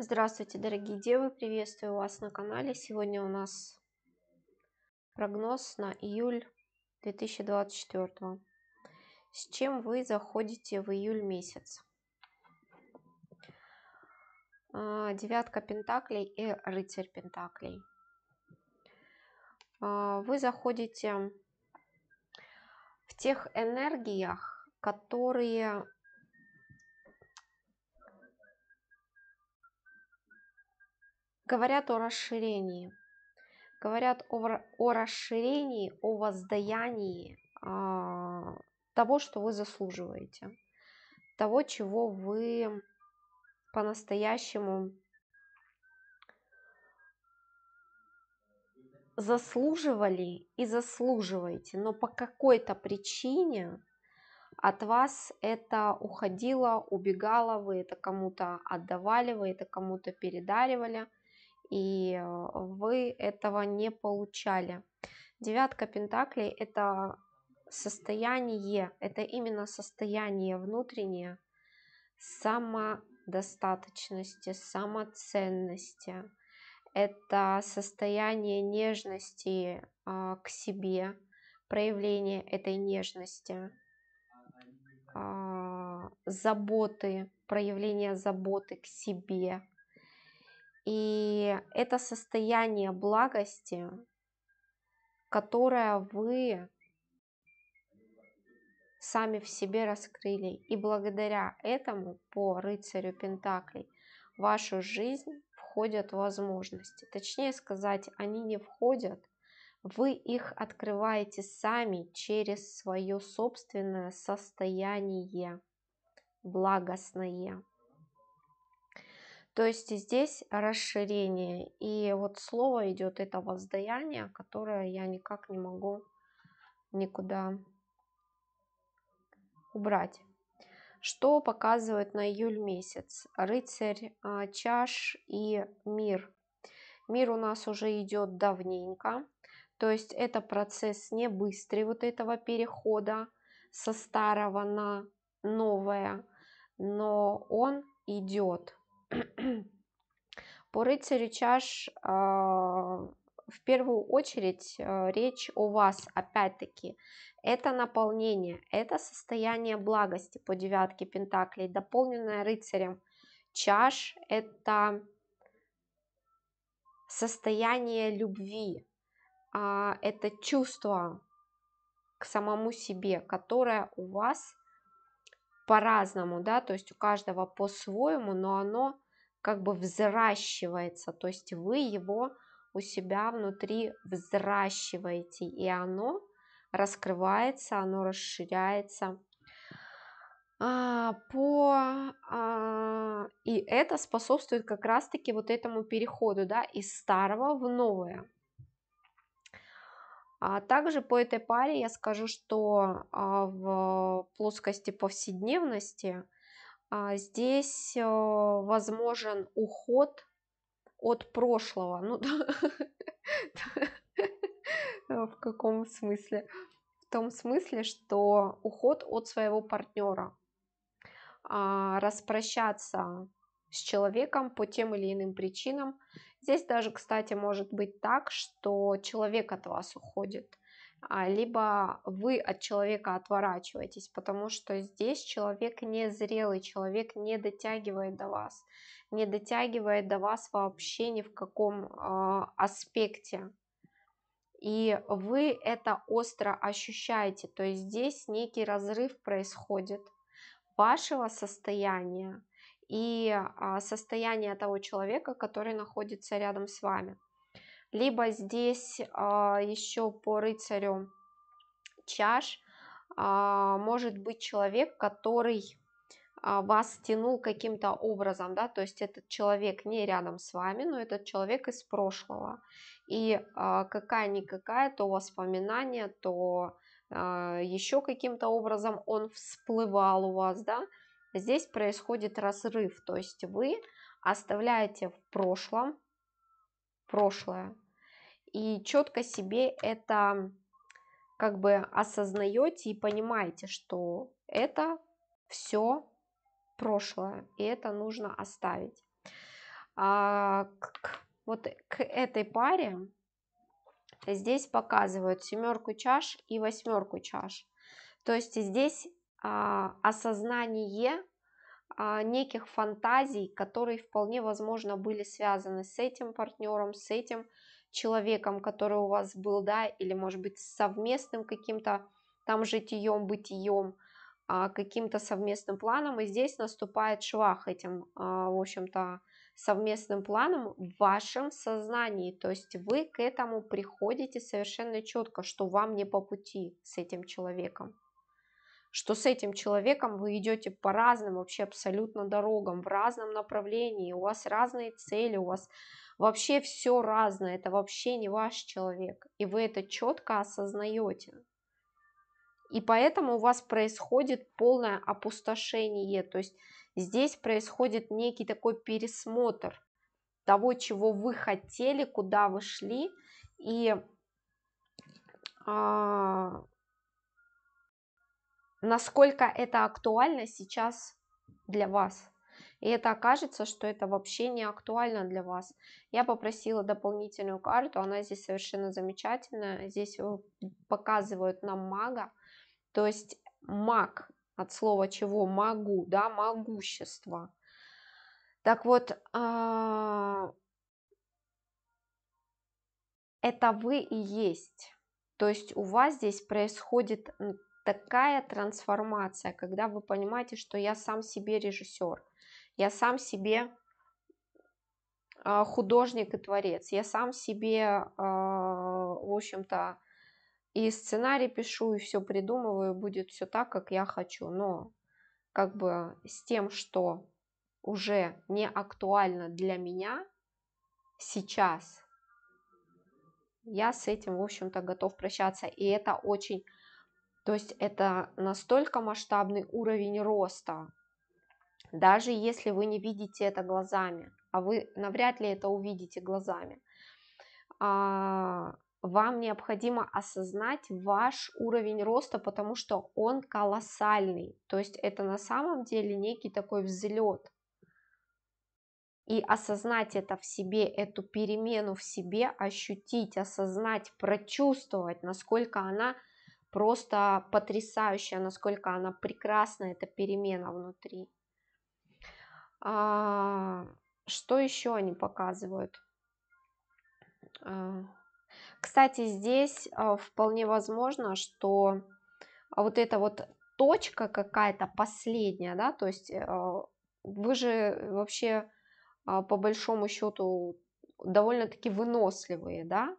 Здравствуйте, дорогие девы, приветствую вас на канале. Сегодня у нас прогноз на июль 2024. С чем вы заходите в июль месяц? Девятка пентаклей и рыцарь пентаклей. Вы заходите в тех энергиях, которые говорят о расширении. Говорят о расширении, о воздаянии того, что вы заслуживаете, того, чего вы по-настоящему заслуживали и заслуживаете, но по какой-то причине от вас это уходило, убегало, вы это кому-то отдавали, вы это кому-то передаривали, и вы этого не получали. Девятка пентаклей – это состояние, это именно состояние внутреннее самодостаточности, самоценности. Это состояние нежности к себе, проявление этой нежности, заботы, проявление заботы к себе. И это состояние благости, которое вы сами в себе раскрыли. И благодаря этому по рыцарю пентаклей в вашу жизнь входят возможности. Точнее сказать, они не входят, вы их открываете сами через свое собственное состояние благостное. То есть здесь расширение. И вот слово идет это воздаяние, которое я никак не могу никуда убрать. Что показывает на июль месяц? Рыцарь чаш и мир. Мир у нас уже идет давненько. То есть это процесс не быстрый вот этого перехода со старого на новое, но он идет. По рыцарю чаш в первую очередь речь о вас, опять-таки, это наполнение, это состояние благости по девятке пентаклей, дополненное рыцарем чаш, это состояние любви, это чувство к самому себе, которое у вас по-разному, да, то есть у каждого по-своему, но оно как бы взращивается, то есть вы его у себя внутри взращиваете, и оно раскрывается, оно расширяется. И это способствует как раз-таки вот этому переходу, да, из старого в новое. Также по этой паре я скажу, что в плоскости повседневности здесь возможен уход от прошлого. Ну, в каком смысле? В том смысле, что уход от своего партнера. Распрощаться с человеком по тем или иным причинам. Здесь даже, кстати, может быть так, что человек от вас уходит, либо вы от человека отворачиваетесь, потому что здесь человек незрелый, человек не дотягивает до вас, не дотягивает до вас вообще ни в каком аспекте. И вы это остро ощущаете, то есть здесь некий разрыв происходит вашего состояния и состояния того человека, который находится рядом с вами. Либо здесь еще по рыцарю чаш может быть человек, который вас тянул каким-то образом, да, то есть этот человек не рядом с вами, но этот человек из прошлого. И какая-никакая, то воспоминание, то еще каким-то образом он всплывал у вас, да, здесь происходит разрыв, то есть вы оставляете в прошлом прошлое и четко себе это как бы осознаете и понимаете, что это все прошлое, и это нужно оставить. Вот к этой паре здесь показывают 7 чаш и 8 чаш. То есть здесь осознание неких фантазий, которые вполне возможно были связаны с этим партнером, с этим человеком, который у вас был, да, или может быть с совместным каким-то там житием, бытием, каким-то совместным планом, и здесь наступает швах этим, в общем-то, совместным планом в вашем сознании, то есть вы к этому приходите совершенно четко, что вам не по пути с этим человеком, что с этим человеком вы идете по разным вообще абсолютно дорогам, в разном направлении, у вас разные цели, у вас вообще все разное, это вообще не ваш человек, и вы это четко осознаете. И поэтому у вас происходит полное опустошение, то есть здесь происходит некий такой пересмотр того, чего вы хотели, куда вы шли, и насколько это актуально сейчас для вас. И это окажется, что это вообще не актуально для вас. Я попросила дополнительную карту, она здесь совершенно замечательная. Здесь показывают нам мага, то есть маг от слова чего? Могу, да, могущество. Так вот, это вы и есть. То есть у вас здесь происходит такая трансформация, когда вы понимаете, что я сам себе режиссер, я сам себе художник и творец, я сам себе, в общем-то, и сценарий пишу, и все придумываю, будет все так, как я хочу, но как бы с тем, что уже не актуально для меня сейчас, я с этим, в общем-то, готов прощаться, и это очень, то есть это настолько масштабный уровень роста, даже если вы не видите это глазами, а вы навряд ли это увидите глазами, вам необходимо осознать ваш уровень роста, потому что он колоссальный, то есть это на самом деле некий такой взлет. И осознать это в себе, эту перемену в себе, ощутить, осознать, прочувствовать, насколько она просто потрясающая, насколько она прекрасна, эта перемена внутри. Что еще они показывают? Кстати, здесь вполне возможно, что вот эта вот точка какая-то последняя, да, то есть вы же вообще по большому счету довольно-таки выносливые, да,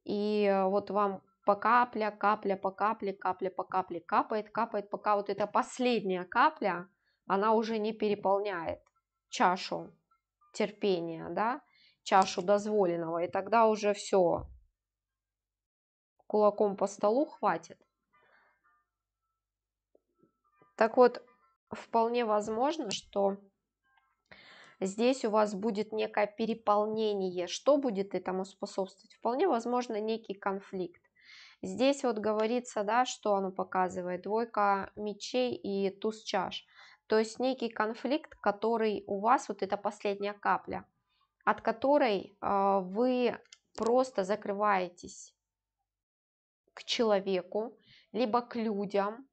и вот вам по капля, капля по капле, капля по капле капает, капает, пока вот эта последняя капля, она уже не переполняет чашу терпения, да, чашу дозволенного, и тогда уже все, кулаком по столу хватит. Так вот, вполне возможно, что здесь у вас будет некое переполнение. Что будет этому способствовать? Вполне возможно некий конфликт. Здесь вот говорится, да, что оно показывает, двойка мечей и туз чаш. То есть некий конфликт, который у вас, вот эта последняя капля, от которой вы просто закрываетесь к человеку, либо к людям,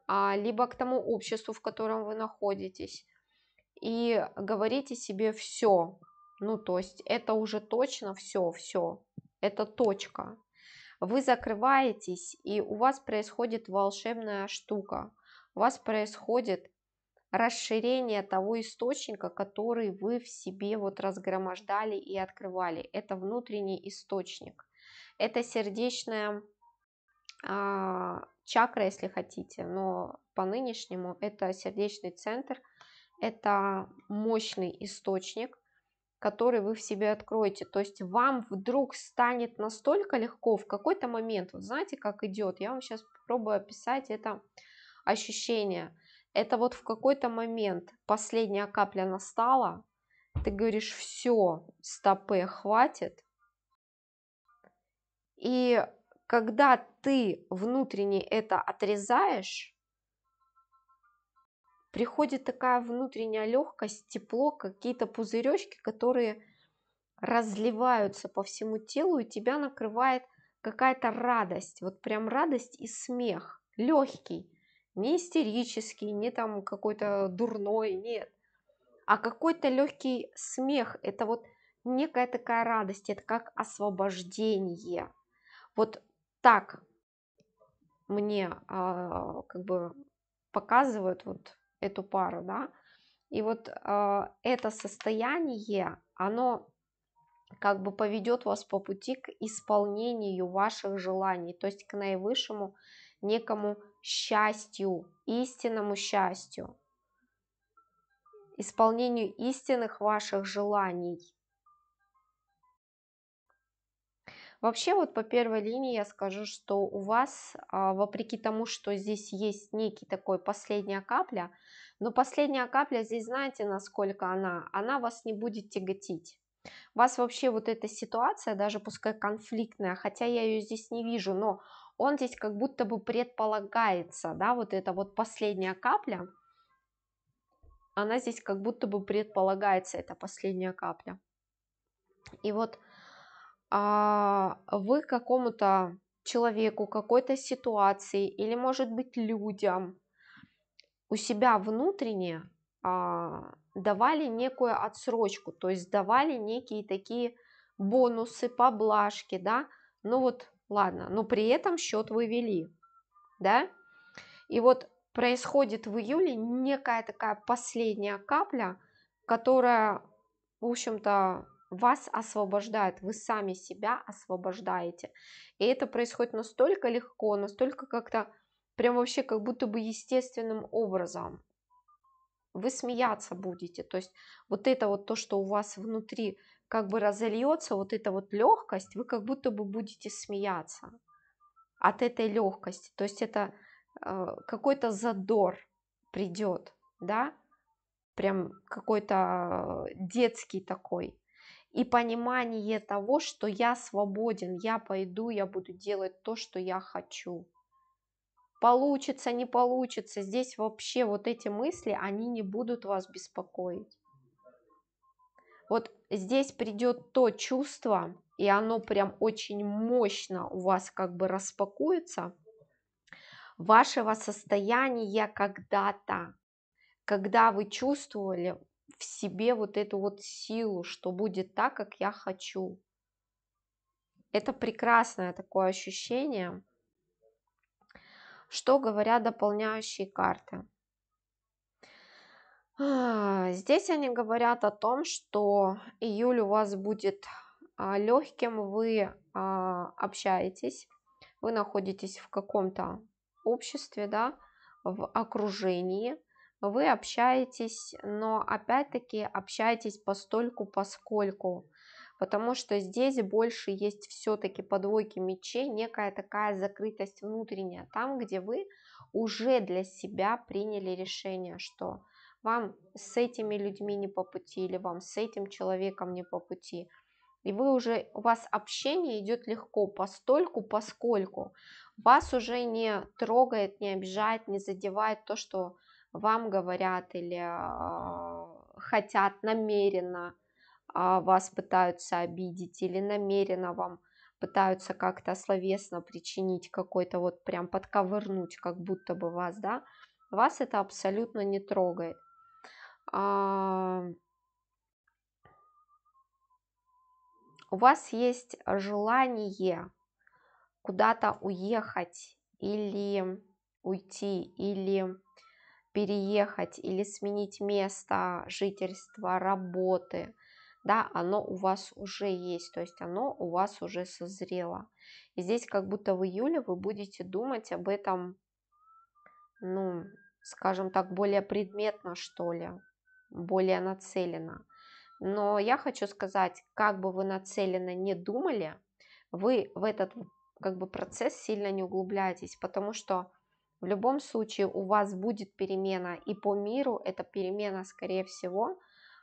либо к тому обществу, в котором вы находитесь, и говорите себе все, ну то есть это уже точно все, это точка. Вы закрываетесь, и у вас происходит волшебная штука, у вас происходит расширение того источника, который вы в себе вот разгромождали и открывали. Это внутренний источник, это сердечная чакра, если хотите, но по нынешнему это сердечный центр, это мощный источник, который вы в себе откроете. То есть вам вдруг станет настолько легко в какой-то момент, вот знаете, как идет, я вам сейчас попробую описать это ощущение. Это вот в какой-то момент последняя капля настала, ты говоришь, все, стопе, хватит. И когда ты внутренне это отрезаешь, приходит такая внутренняя легкость, тепло, какие-то пузыречки, которые разливаются по всему телу, и тебя накрывает какая-то радость, вот прям радость и смех, легкий, не истерический, не там какой-то дурной, нет, а какой-то легкий смех, это вот некая такая радость, это как освобождение. Вот так мне как бы показывают вот эту пару, да, и вот это состояние, оно как бы поведет вас по пути к исполнению ваших желаний, то есть к наивысшему некому счастью, истинному счастью, исполнению истинных ваших желаний. Вообще вот по первой линии я скажу, что у вас, вопреки тому, что здесь есть некий такой последняя капля, но последняя капля здесь, знаете, насколько она вас не будет тяготить. Вас вообще вот эта ситуация, даже пускай конфликтная, хотя я ее здесь не вижу, но он здесь как будто бы предполагается, да, вот эта вот последняя капля, она здесь как будто бы предполагается, эта последняя капля. И вот вы какому-то человеку, какой-то ситуации или, может быть, людям у себя внутренне давали некую отсрочку, то есть давали некие такие бонусы, поблажки, да, ну вот, ладно, но при этом счет вы вели, да, и вот происходит в июле некая такая последняя капля, которая, в общем-то, вас освобождает, вы сами себя освобождаете. И это происходит настолько легко, настолько как-то прям вообще как будто бы естественным образом. Вы смеяться будете, то есть вот это вот то, что у вас внутри как бы разольется, вот эта вот легкость, вы как будто бы будете смеяться от этой легкости, то есть это какой-то задор придет, да, прям какой-то детский такой, и понимание того, что я свободен, я пойду, я буду делать то, что я хочу. Получится, не получится, здесь вообще вот эти мысли, они не будут вас беспокоить. Вот здесь придет то чувство, и оно прям очень мощно у вас как бы распакуется, вашего состояния когда-то, когда вы чувствовали в себе вот эту вот силу, что будет так, как я хочу. Это прекрасное такое ощущение. Что говорят дополняющие карты? Здесь они говорят о том, что июль у вас будет легким, вы общаетесь, вы находитесь в каком-то обществе, да, в окружении, вы общаетесь, но опять-таки общаетесь постольку поскольку, потому что здесь больше есть все-таки по двойке мечей некая такая закрытость внутренняя, там, где вы уже для себя приняли решение, что вам с этими людьми не по пути или вам с этим человеком не по пути. И вы уже, у вас общение идет легко, постольку, поскольку вас уже не трогает, не обижает, не задевает то, что вам говорят или хотят намеренно вас пытаются обидеть или намеренно вам пытаются как-то словесно причинить какой-то вот прям подковырнуть, как будто бы вас, да, вас это абсолютно не трогает. У вас есть желание куда-то уехать или уйти, или переехать, или сменить место жительства, работы, да, оно у вас уже есть, то есть оно у вас уже созрело. И здесь как будто в июле вы будете думать об этом, ну, скажем так, более предметно, что ли, более нацеленно. Но я хочу сказать, как бы вы нацеленно не думали, вы в этот как бы процесс сильно не углубляйтесь, потому что в любом случае у вас будет перемена, и по миру эта перемена, скорее всего,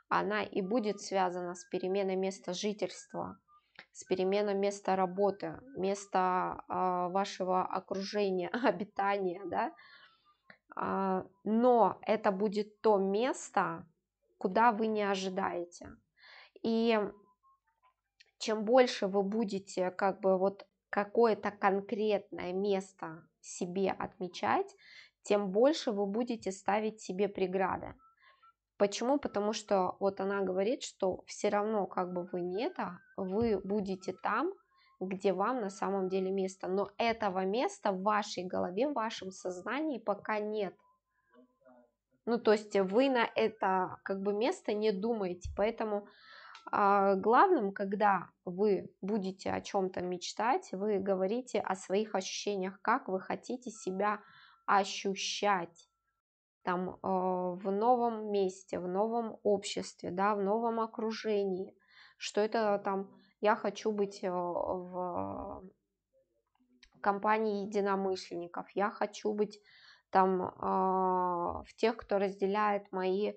она и будет связана с переменой места жительства, с переменой места работы, места вашего окружения, обитания, да, но это будет то место, куда вы не ожидаете. И чем больше вы будете как бы вот какое-то конкретное место себе отмечать, тем больше вы будете ставить себе преграды. Почему? Потому что вот она говорит, что все равно как бы вы не это, вы будете там, где вам на самом деле место, но этого места в вашей голове, в вашем сознании пока нет. Ну, то есть вы на это как бы место не думаете, поэтому главным, когда вы будете о чем-то мечтать, вы говорите о своих ощущениях, как вы хотите себя ощущать там в новом месте, в новом обществе, да, в новом окружении, что это там я хочу быть в компании единомышленников, я хочу быть там в тех, кто разделяет мои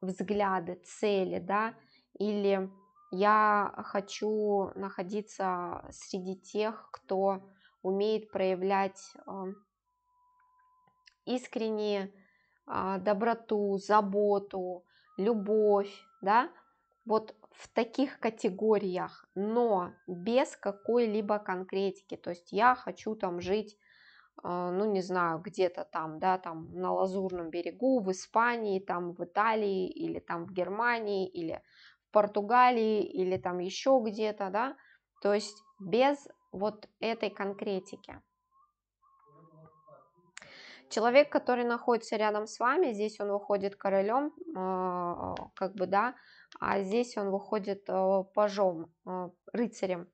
взгляды, цели, да, или я хочу находиться среди тех, кто умеет проявлять искренние доброту, заботу, любовь, да, вот в таких категориях, но без какой-либо конкретики. То есть я хочу там жить, ну не знаю, где-то там, да, там на Лазурном берегу, в Испании, там в Италии, или там в Германии, или в Португалии, или там еще где-то, да, то есть без вот этой конкретики. Человек, который находится рядом с вами, здесь он выходит королем, как бы, да, а здесь он выходит пажом, рыцарем.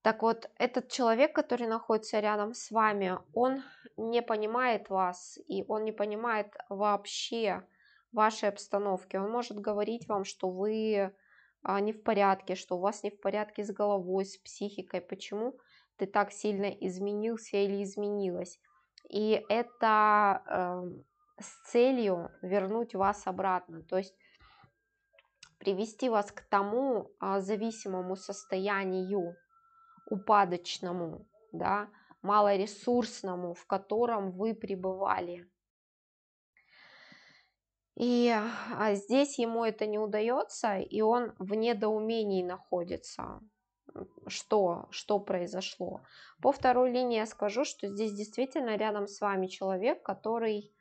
Так вот, этот человек, который находится рядом с вами, он не понимает вас, и он не понимает вообще вашей обстановки. Он может говорить вам, что вы не в порядке, что у вас не в порядке с головой, с психикой. Почему ты так сильно изменился или изменилась? И это с целью вернуть вас обратно, то есть привести вас к тому зависимому состоянию, упадочному, да, малоресурсному, в котором вы пребывали. И здесь ему это не удается, и он в недоумении находится, что произошло. По второй линии я скажу, что здесь действительно рядом с вами человек, который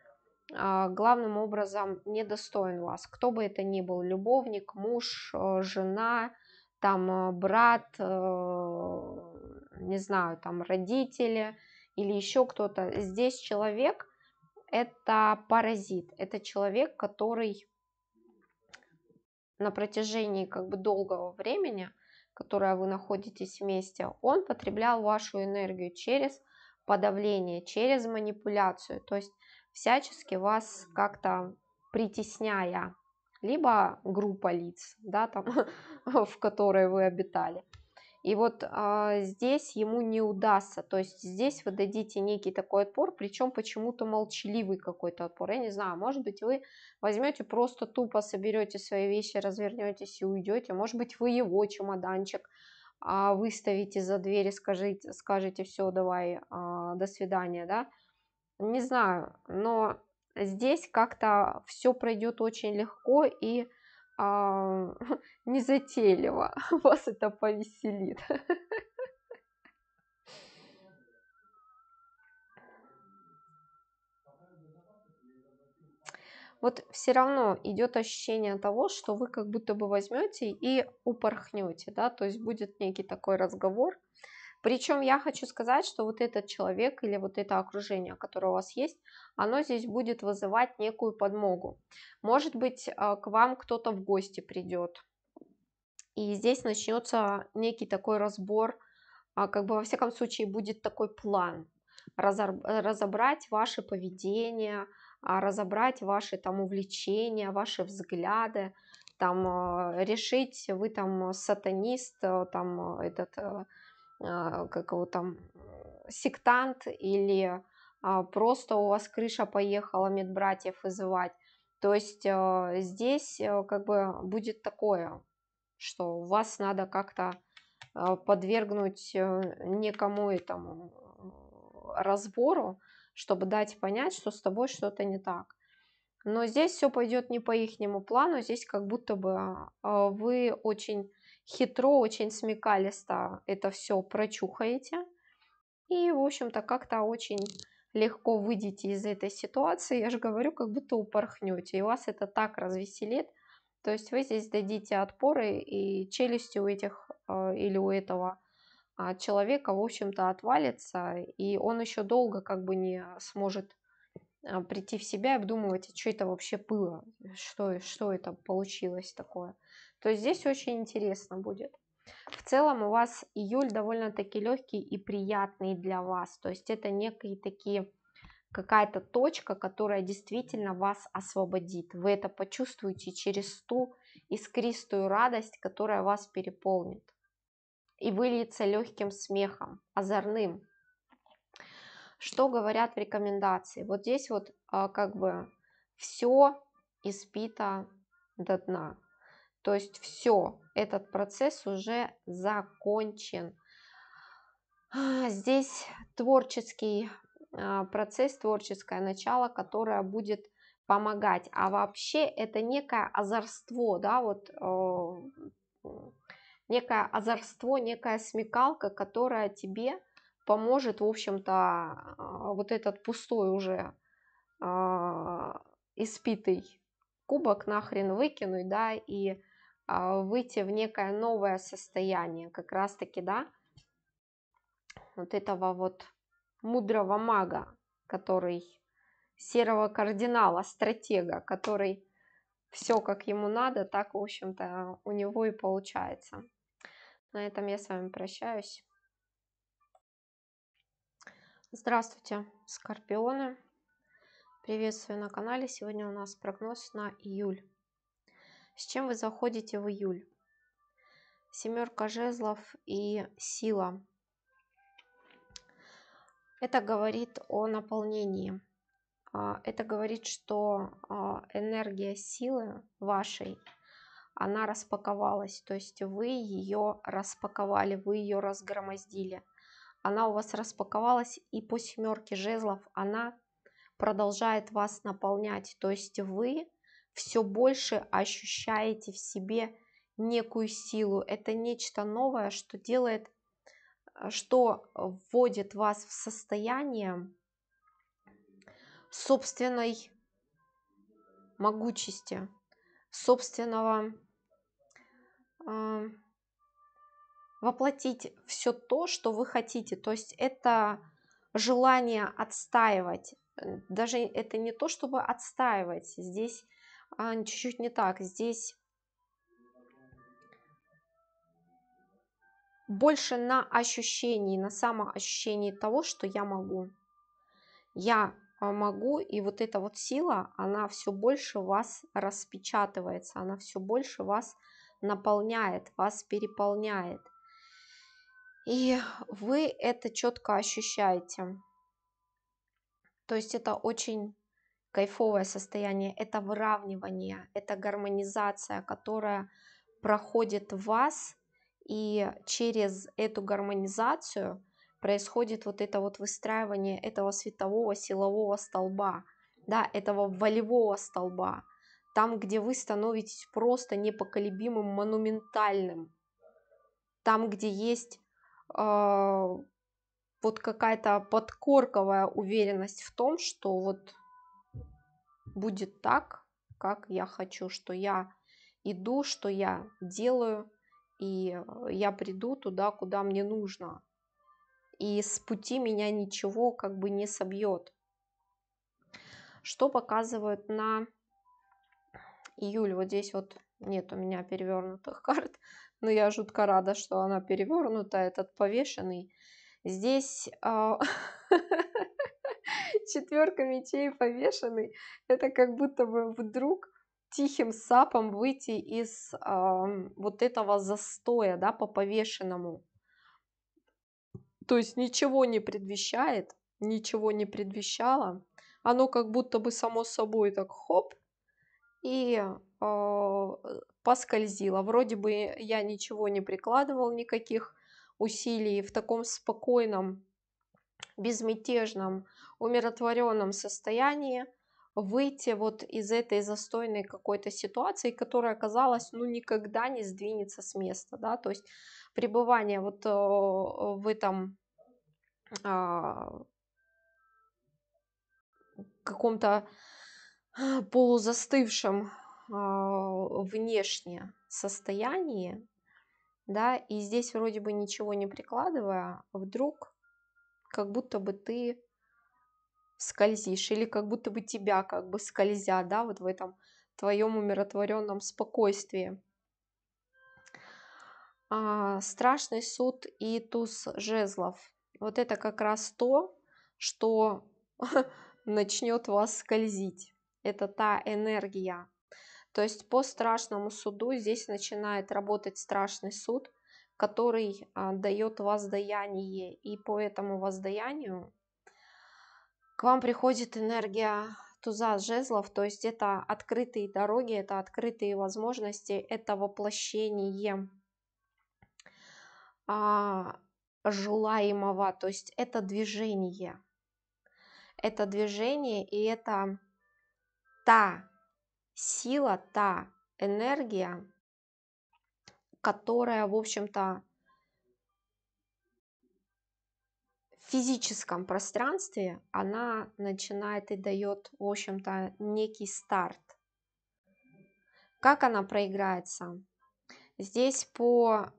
главным образом недостоин вас, кто бы это ни был, любовник, муж, жена, там брат, не знаю, там родители или еще кто-то. Здесь человек это паразит, это человек, который на протяжении как бы долгого времени, которое вы находитесь вместе, он потреблял вашу энергию через подавление, через манипуляцию, то есть всячески вас как-то притесняя, либо группа лиц, да, там, в которой вы обитали. И вот здесь ему не удастся, то есть здесь вы дадите некий такой отпор, причем почему-то молчаливый какой-то отпор. Я не знаю, может быть, вы возьмете просто тупо соберете свои вещи, развернетесь и уйдете, может быть, вы его чемоданчик выставите за дверь и скажете все, давай, до свидания, да, не знаю, но здесь как-то все пройдет очень легко и незатейливо, вас это повеселит. Вот все равно идет ощущение того, что вы как будто бы возьмете и упорхнете, да, то есть будет некий такой разговор. Причем я хочу сказать, что вот этот человек или вот это окружение, которое у вас есть, оно здесь будет вызывать некую подмогу. Может быть, к вам кто-то в гости придет, и здесь начнется некий такой разбор, как бы во всяком случае будет такой план, разобрать ваше поведение, разобрать ваши там увлечения, ваши взгляды, там решить, вы там сатанист, там этот, как его там, сектант, или просто у вас крыша поехала медбратьев вызывать. То есть здесь как бы будет такое, что вас надо как-то подвергнуть некому этому разбору, чтобы дать понять, что с тобой что-то не так. Но здесь все пойдет не по ихнему плану, здесь как будто бы вы очень хитро, очень смекалисто это все прочухаете, и, в общем-то, как-то очень легко выйдете из этой ситуации. Я же говорю, как будто упорхнете, и вас это так развеселит. То есть вы здесь дадите отпоры, и челюсти у этих или у этого человека, в общем-то, отвалится, и он еще долго как бы не сможет прийти в себя и обдумывать, а что это вообще было, что это получилось такое. То есть здесь очень интересно будет. В целом у вас июль довольно-таки легкий и приятный для вас. То есть это некие такие, какая-то точка, которая действительно вас освободит. Вы это почувствуете через ту искристую радость, которая вас переполнит. И выльется легким смехом, озорным. Что говорят в рекомендации? Вот здесь вот как бы все испито до дна. То есть все, этот процесс уже закончен. Здесь творческий процесс, творческое начало, которое будет помогать. А вообще это некое озорство, да, вот некое озорство, некая смекалка, которая тебе поможет, в общем-то, вот этот пустой уже испитый кубок нахрен выкинуть, да, и выйти в некое новое состояние, как раз-таки, да, вот этого вот мудрого мага, который, серого кардинала, стратега, который все как ему надо, так, в общем-то, у него и получается. На этом я с вами прощаюсь. Здравствуйте, скорпионы! Приветствую на канале. Сегодня у нас прогноз на июль. С чем вы заходите в июль? Семерка жезлов и сила. Это говорит о наполнении. Это говорит, что энергия силы вашей, она распаковалась. То есть вы ее распаковали, вы ее разгромоздили. Она у вас распаковалась, и по семерке жезлов она продолжает вас наполнять. То есть вы все больше ощущаете в себе некую силу. Это нечто новое, что делает, что вводит вас в состояние собственной могучести, собственного воплотить все то, что вы хотите. То есть это желание отстаивать. Даже это не то, чтобы отстаивать. Здесь чуть-чуть не так. Здесь больше на ощущении, на самоощущении того, что я могу. Я могу, и вот эта вот сила, она все больше вас распечатывается, она все больше вас наполняет, вас переполняет. И вы это четко ощущаете. То есть это очень кайфовое состояние, это выравнивание, это гармонизация, которая проходит в вас, и через эту гармонизацию происходит вот это вот выстраивание этого светового силового столба, да, этого волевого столба, там, где вы становитесь просто непоколебимым, монументальным, там, где есть вот какая-то подкорковая уверенность в том, что вот будет так, как я хочу, что я иду, что я делаю, и я приду туда, куда мне нужно. И с пути меня ничего как бы не собьет. Что показывают на июль? Вот здесь вот нет у меня перевернутых карт, но я жутко рада, что она перевернута, этот повешенный. Здесь четверка мечей повешенный. Это как будто бы вдруг тихим сапом выйти из вот этого застоя, да, по повешенному. То есть ничего не предвещает, ничего не предвещало. Оно как будто бы само собой так хоп и поскользило. Вроде бы я ничего не прикладывал, никаких усилий в таком спокойном безмятежном, умиротворенном состоянии выйти вот из этой застойной какой-то ситуации, которая, казалось, ну никогда не сдвинется с места, да, то есть пребывание вот в этом каком-то полузастывшем внешне состоянии, да, и здесь вроде бы ничего не прикладывая, вдруг как будто бы ты скользишь, или как будто бы тебя как бы скользят, да, вот в этом твоем умиротворенном спокойствии. Страшный суд и туз жезлов. Вот это как раз то, что начнет вас скользить. Это та энергия. То есть по страшному суду здесь начинает работать страшный суд, который дает воздаяние. И по этому воздаянию к вам приходит энергия туза жезлов, то есть это открытые дороги, это открытые возможности, это воплощение желаемого, то есть это движение и это та сила, та энергия, которая, в общем-то, в физическом пространстве, она начинает и дает, в общем-то, некий старт. Как она проиграется? Здесь по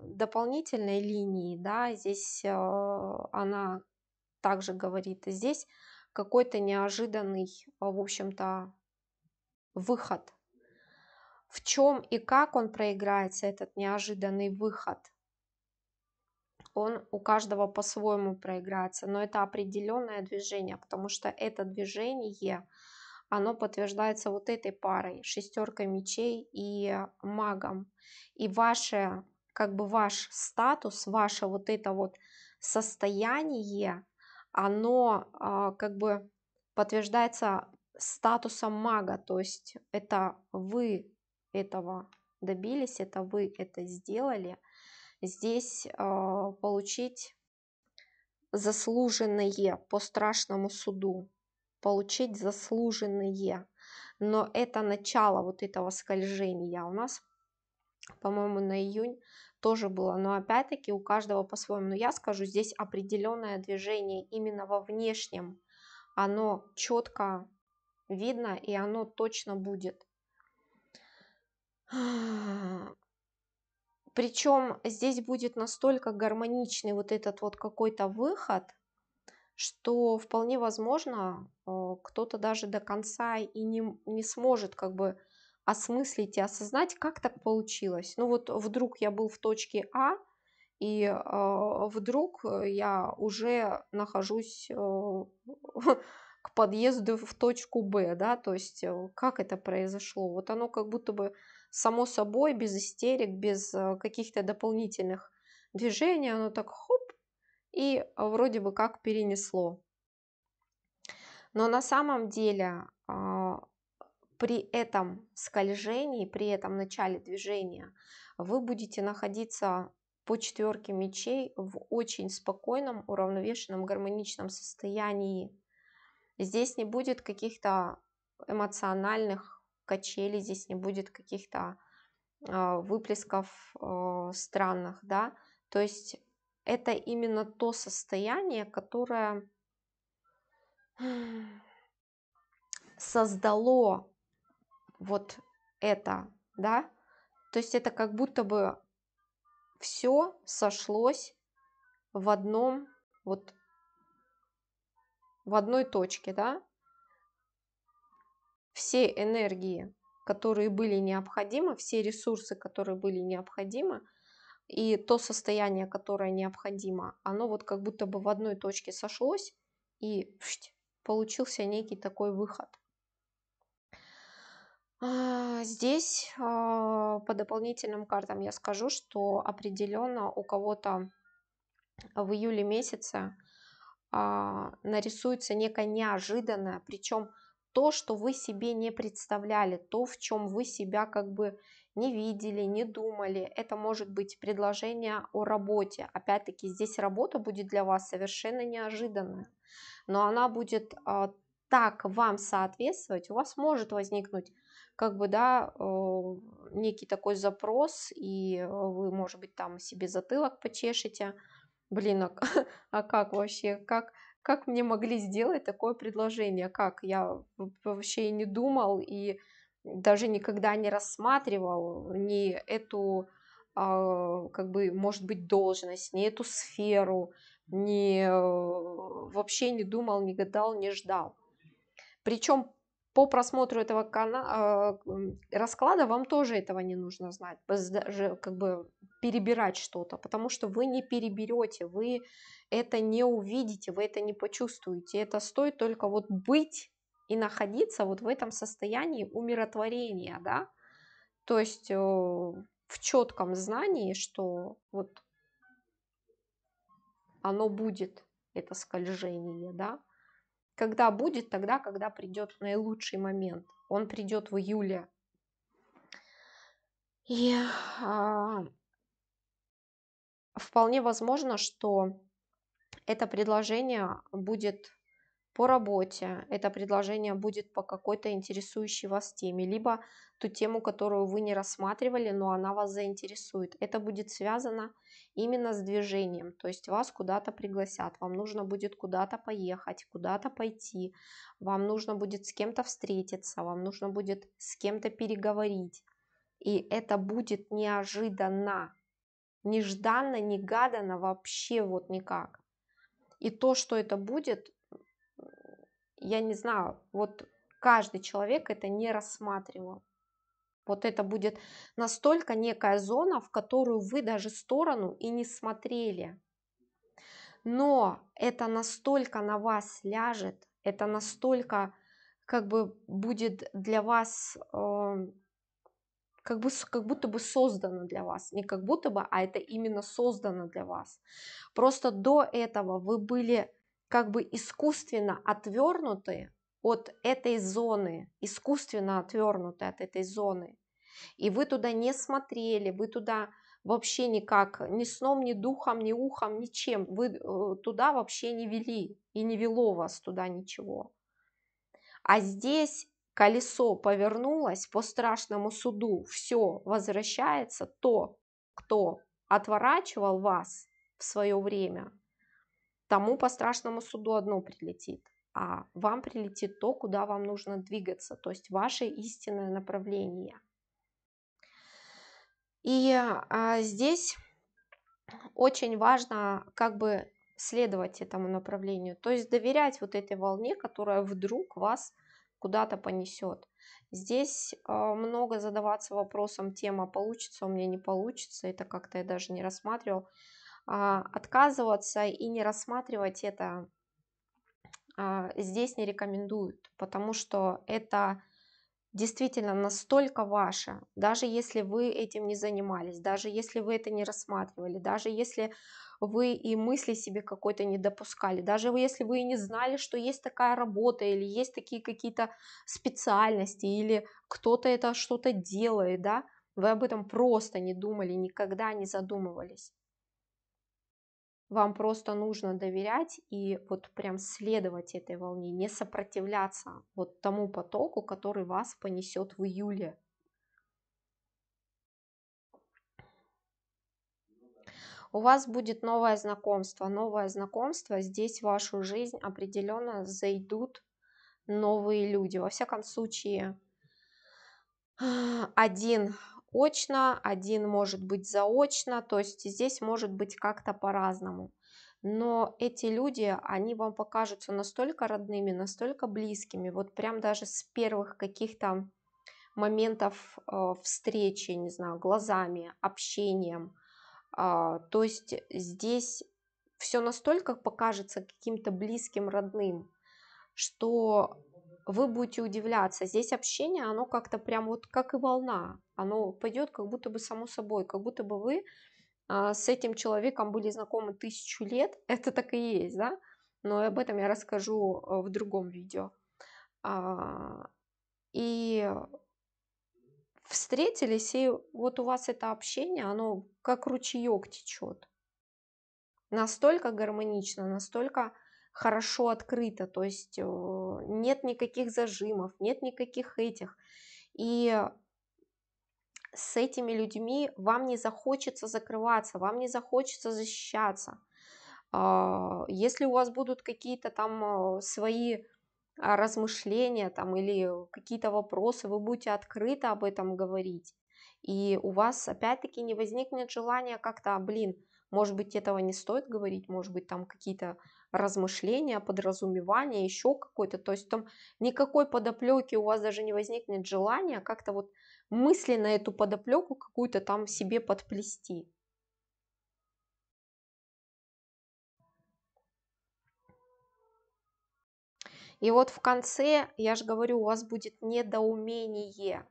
дополнительной линии, да, здесь она также говорит, здесь какой-то неожиданный, в общем-то, выход. В чем и как он проиграется, этот неожиданный выход, он у каждого по-своему проиграется, но это определенное движение, потому что это движение, оно подтверждается вот этой парой, шестеркой мечей и магом. И ваше, как бы ваш статус, ваше вот это вот состояние, оно как бы подтверждается статусом мага, то есть это вы этого добились, это вы это сделали. Здесь получить заслуженное по страшному суду, получить заслуженные, но это начало вот этого скольжения у нас, по-моему, на июнь тоже было, но опять-таки у каждого по-своему. Но я скажу, здесь определенное движение именно во внешнем, оно четко видно и оно точно будет. Причем здесь будет настолько гармоничный вот этот вот какой-то выход, что вполне возможно, кто-то даже до конца и не сможет как бы осмыслить и осознать, как так получилось. Ну вот вдруг я был в точке А, и вдруг я уже нахожусь к подъезду в точку Б, да, то есть как это произошло? Вот оно как будто бы само собой, без истерик, без каких-то дополнительных движений, оно так хоп, и вроде бы как перенесло. Но на самом деле при этом скольжении, при этом начале движения вы будете находиться по четверке мечей в очень спокойном, уравновешенном, гармоничном состоянии. Здесь не будет каких-то эмоциональных качелей, здесь не будет каких-то выплесков странных, да, то есть это именно то состояние, которое создало вот это, да, то есть это как будто бы все сошлось в одном, вот в одной точке, да, все энергии, которые были необходимы, все ресурсы, которые были необходимы, и то состояние, которое необходимо, оно вот как будто бы в одной точке сошлось, и получился некий такой выход. Здесь по дополнительным картам я скажу, что определенно у кого-то в июле месяце нарисуется некое неожиданное, причем то, что вы себе не представляли, то, в чем вы себя как бы не видели, не думали. Это может быть предложение о работе. Опять-таки, здесь работа будет для вас совершенно неожиданная, но она будет так вам соответствовать. У вас может возникнуть как бы, да, некий такой запрос, и вы, может быть, там себе затылок почешете. Блин, а как вообще, как мне могли сделать такое предложение? Как? Я вообще и не думал, и даже никогда не рассматривал ни эту, как бы, может быть, должность, ни эту сферу, вообще не думал, не гадал, не ждал. Причем по просмотру этого расклада вам тоже этого не нужно знать, даже как бы перебирать что-то, потому что вы не переберете, вы это не увидите, вы это не почувствуете. Это стоит только вот быть и находиться вот в этом состоянии умиротворения, да, то есть в четком знании, что вот оно будет, это скольжение, да. Когда будет? Тогда, когда придет наилучший момент. Он придет в июле. И вполне возможно, что это предложение будет по работе, это предложение будет по какой-то интересующей вас теме, либо ту тему, которую вы не рассматривали, но она вас заинтересует. Это будет связано именно с движением, то есть вас куда-то пригласят, вам нужно будет куда-то поехать, куда-то пойти, вам нужно будет с кем-то встретиться, вам нужно будет с кем-то переговорить. И это будет неожиданно, нежданно, негаданно, вообще вот никак. И то, что это будет, я не знаю, вот каждый человек это не рассматривал. Вот это будет настолько некая зона, в которую вы даже сторону и не смотрели. Но это настолько на вас ляжет, это настолько как бы будет для вас, как будто бы создано для вас. Не как будто бы, а это именно создано для вас. Просто до этого вы были как бы искусственно отвернуты от этой зоны, искусственно отвернуты от этой зоны. И вы туда не смотрели, вы туда вообще никак, ни сном, ни духом, ни ухом, ничем. Вы туда вообще не вели и не вело вас туда ничего. А здесь колесо повернулось по страшному суду, все возвращается, то, кто отворачивал вас в свое время, тому по страшному суду одно прилетит, а вам прилетит то, куда вам нужно двигаться, то есть ваше истинное направление. И здесь очень важно как бы следовать этому направлению, то есть доверять вот этой волне, которая вдруг вас куда-то понесет. Здесь много задаваться вопросом тема получится у меня, не получится, это как-то я даже не рассматривал. Отказываться и не рассматривать это здесь не рекомендуют, потому что это действительно настолько ваше, даже если вы этим не занимались, даже если вы это не рассматривали, даже если вы и мысли себе какой-то не допускали, даже если вы и не знали, что есть такая работа или есть такие какие-то специальности, или кто-то это что-то делает, да, вы об этом просто не думали, никогда не задумывались. Вам просто нужно доверять и вот прям следовать этой волне, не сопротивляться вот тому потоку, который вас понесет в июле. У вас будет новое знакомство. Новое знакомство. Здесь в вашу жизнь определенно зайдут новые люди. Во всяком случае, один очно, один может быть заочно. То есть здесь может быть как-то по-разному. Но эти люди, они вам покажутся настолько родными, настолько близкими. Вот прям даже с первых каких-то моментов встречи, не знаю, глазами, общением. То есть здесь все настолько покажется каким-то близким, родным, что вы будете удивляться. Здесь общение, оно как-то прям вот как и волна. Оно пойдет как будто бы само собой, как будто бы вы с этим человеком были знакомы 1000 лет. Это так и есть, да? Но об этом я расскажу в другом видео. И встретились, и вот у вас это общение, оно как ручеек течет. Настолько гармонично, настолько хорошо открыто, то есть нет никаких зажимов, нет никаких этих. И с этими людьми вам не захочется закрываться, вам не захочется защищаться. Если у вас будут какие-то там свои размышления там, или какие-то вопросы, вы будете открыто об этом говорить. И у вас опять-таки не возникнет желания как-то, блин, может быть, этого не стоит говорить, может быть, там какие-то размышления, подразумевания, еще какой-то. То есть там никакой подоплеки у вас даже не возникнет желания как-то вот мысленно эту подоплеку какую-то там себе подплести. И вот в конце, я же говорю, у вас будет недоумение,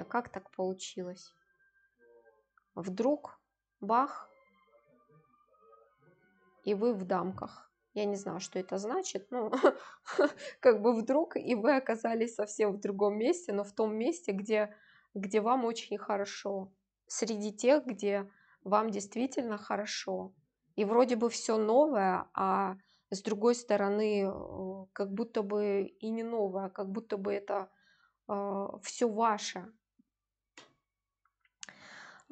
как так получилось? Вдруг, бах, и вы в дамках. Я не знаю, что это значит, ну, как бы вдруг, и вы оказались совсем в другом месте, но в том месте, где вам очень хорошо, среди тех, где вам действительно хорошо. И вроде бы все новое, а с другой стороны, как будто бы и не новое, как будто бы это все ваше.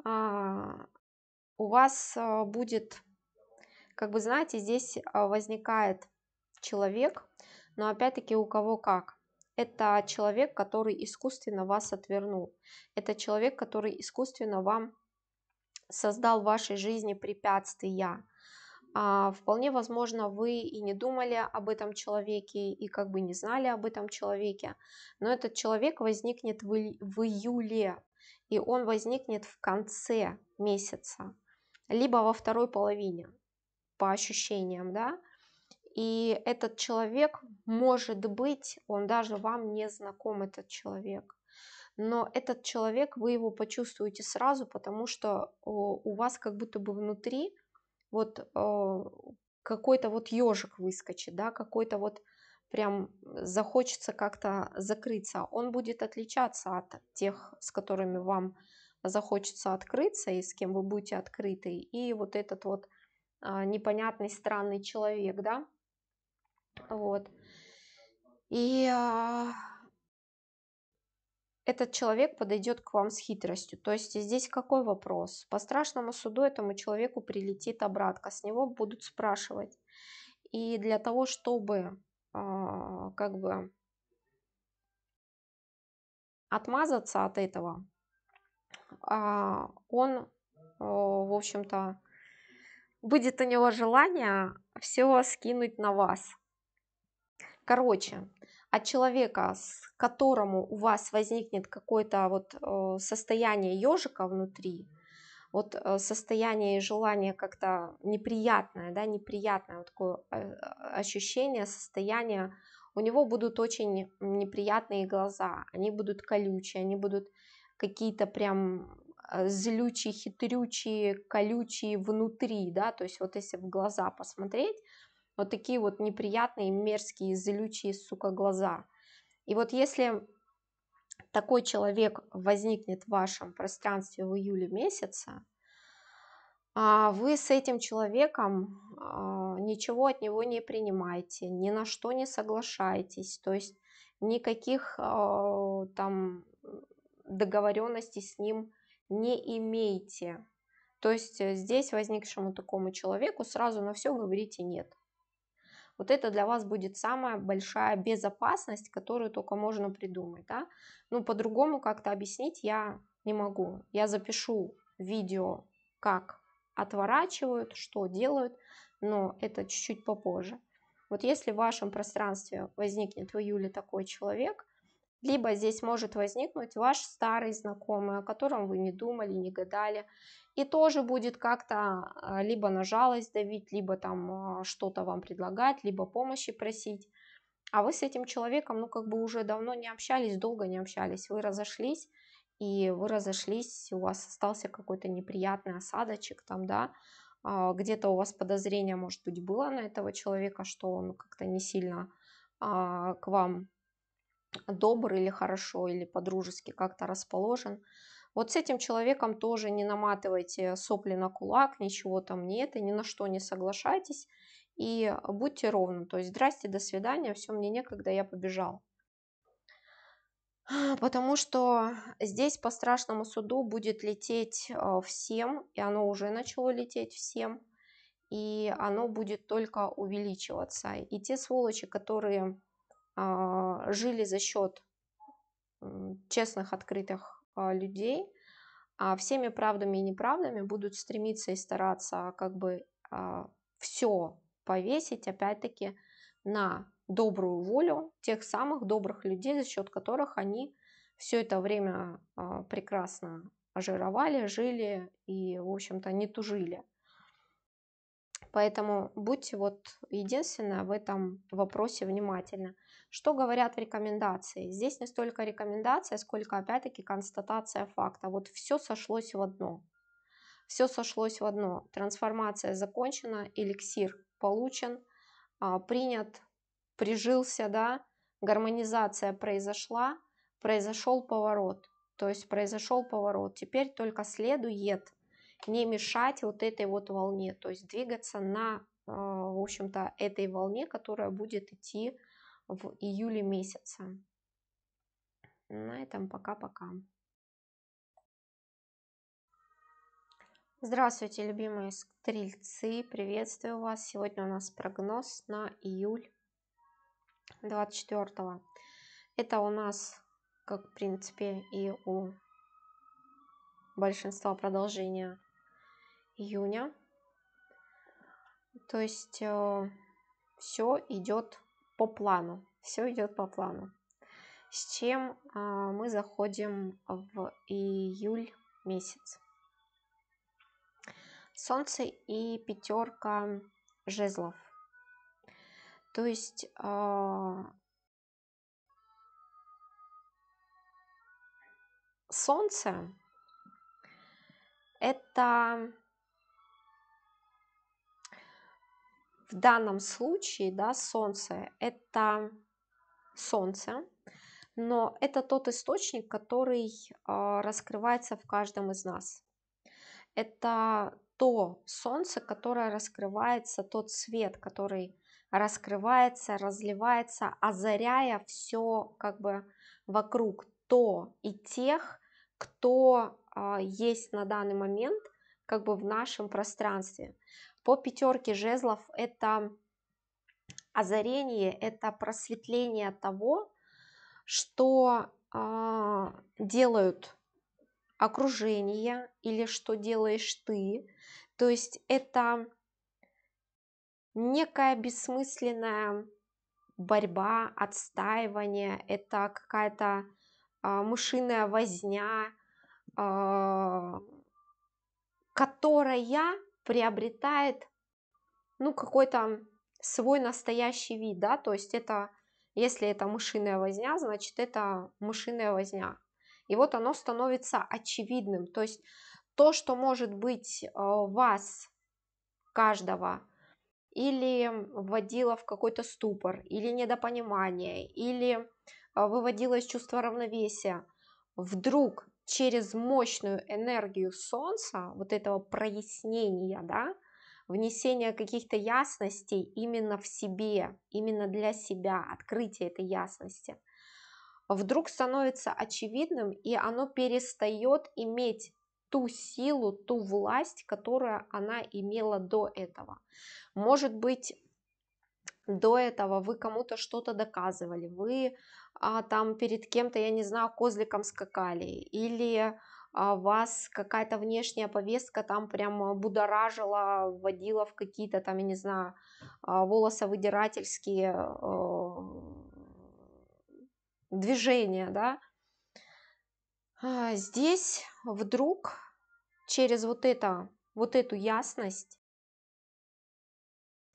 А, У вас будет, как бы, знаете, здесь возникает человек, но опять-таки у кого как. Это человек, который искусственно вас отвернул. Это человек, который искусственно вам создал в вашей жизни препятствия. Вполне возможно, вы и не думали об этом человеке, и как бы не знали об этом человеке, но этот человек возникнет в июле, и он возникнет в конце месяца, либо во второй половине, по ощущениям, да, и этот человек, может быть, он даже вам не знаком, этот человек, но этот человек, вы его почувствуете сразу, потому что у вас как будто бы внутри вот какой-то вот ежик выскочит, да, какой-то вот прям захочется как-то закрыться. Он будет отличаться от тех, с которыми вам захочется открыться и с кем вы будете открыты. И вот этот вот непонятный, странный человек, да, вот. И этот человек подойдет к вам с хитростью. То есть здесь какой вопрос? По страшному суду этому человеку прилетит обратка, с него будут спрашивать. И для того, чтобы как бы отмазаться от этого, он, в общем-то, будет у него желание все скинуть на вас. Короче, от человека, с которому у вас возникнет какое-то вот состояние ежика внутри, вот состояние и желание как-то неприятное, да, неприятное вот такое ощущение, состояние, у него будут очень неприятные глаза, они будут колючие, они будут какие-то прям злючие, хитрючие, колючие внутри, да, то есть вот если в глаза посмотреть, вот такие вот неприятные, мерзкие, злючие, сука, глаза. И вот если такой человек возникнет в вашем пространстве в июле месяце, вы с этим человеком ничего от него не принимаете, ни на что не соглашаетесь, то есть никаких там договоренностей с ним не имеете. То есть здесь возникшему такому человеку сразу на все говорите нет. Вот это для вас будет самая большая безопасность, которую только можно придумать. Да? Ну, по-другому как-то объяснить я не могу. Я запишу видео, как отворачивают, что делают, но это чуть-чуть попозже. Вот если в вашем пространстве возникнет в июле такой человек, либо здесь может возникнуть ваш старый знакомый, о котором вы не думали, не гадали, и тоже будет как-то либо на жалость давить, либо там что-то вам предлагать, либо помощи просить. А вы с этим человеком, ну, как бы уже давно не общались, долго не общались, вы разошлись, у вас остался какой-то неприятный осадочек там, да, где-то у вас подозрение, может быть, было на этого человека, что он как-то не сильно к вам добр или хорошо, или по-дружески как-то расположен. Вот с этим человеком тоже не наматывайте сопли на кулак, ничего там не это, ни на что не соглашайтесь и будьте ровны. То есть здрасте, до свидания, все, мне некогда, я побежал. Потому что здесь по страшному суду будет лететь всем, и оно уже начало лететь всем, и оно будет только увеличиваться. И те сволочи, которые жили за счет честных, открытых людей, всеми правдами и неправдами будут стремиться и стараться как бы все повесить, опять-таки, на добрую волю тех самых добрых людей, за счет которых они все это время прекрасно жировали, жили и, в общем-то, не тужили. Поэтому будьте вот единственное в этом вопросе внимательны. Что говорят в рекомендации? Здесь не столько рекомендация, сколько опять-таки констатация факта. Вот все сошлось в одно. Все сошлось в одно. Трансформация закончена, эликсир получен, принят, прижился, да, гармонизация произошла, произошел поворот. То есть произошел поворот. Теперь только следует не мешать вот этой вот волне, то есть двигаться на, в общем-то, этой волне, которая будет идти в июле месяце. На этом пока-пока. Здравствуйте, любимые стрельцы, приветствую вас. Сегодня у нас прогноз на июль 24-го. Это у нас, как в принципе и у большинства, продолжения июня. То есть все идет по плану. Все идет по плану. С чем мы заходим в июль месяц? Солнце и пятерка жезлов. То есть солнце это в данном случае, да, солнце это солнце, но это тот источник, который раскрывается в каждом из нас. Это то солнце, которое раскрывается, тот свет, который раскрывается, разливается, озаряя все как бы вокруг, то и тех, кто есть на данный момент как бы в нашем пространстве. По пятерке жезлов это озарение, это просветление того, что делают окружение или что делаешь ты. То есть это некая бессмысленная борьба, отстаивание, это какая-то мышиная возня, которая приобретает какой-то свой настоящий вид, да, то есть это, если это мышиная возня, значит это мышиная возня. И вот оно становится очевидным, то есть то, что может быть вас, каждого, или вводило в какой-то ступор, или недопонимание, или выводило из чувства равновесия, вдруг через мощную энергию Солнца, вот этого прояснения, да, внесения каких-то ясностей именно в себе, именно для себя, открытие этой ясности, вдруг становится очевидным, и оно перестает иметь ту силу, ту власть, которую она имела до этого. Может быть, до этого вы кому-то что-то доказывали, вы там перед кем-то, я не знаю, козликом скакали, или вас какая-то внешняя повестка там прям будоражила, вводила в какие-то там, я не знаю, волосовыдирательские движения, да. Здесь вдруг через вот эту ясность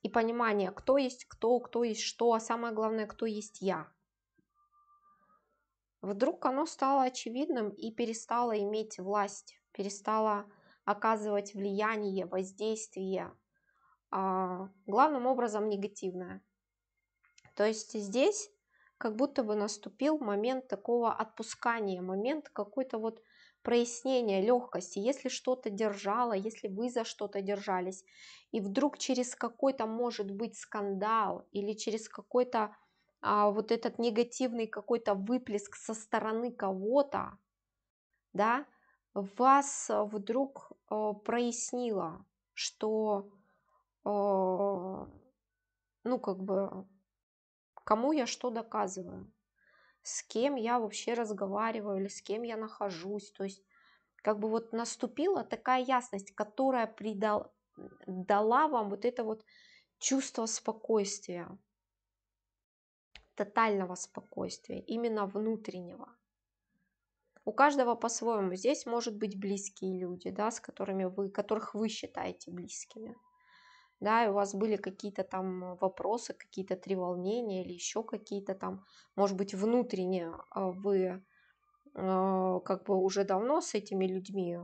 и понимание, кто есть кто есть что, а самое главное, кто есть я. Вдруг оно стало очевидным и перестало иметь власть, перестало оказывать влияние, воздействие, главным образом негативное. То есть здесь как будто бы наступил момент такого отпускания, момент какой-то вот прояснения, легкости. Если что-то держало, если вы за что-то держались, и вдруг через какой-то, может быть, скандал или через какой-то вот этот негативный какой-то выплеск со стороны кого-то, да, вас вдруг прояснило, что, ну, как бы, кому я что доказываю, с кем я вообще разговариваю или с кем я нахожусь. То есть, как бы вот наступила такая ясность, которая дала вам вот это вот чувство спокойствия, тотального спокойствия, именно внутреннего. У каждого по-своему. Здесь может быть близкие люди, да, которых вы считаете близкими. Да, и у вас были какие-то там вопросы, какие-то треволнения или еще какие-то там, может быть, внутренне вы как бы уже давно с этими людьми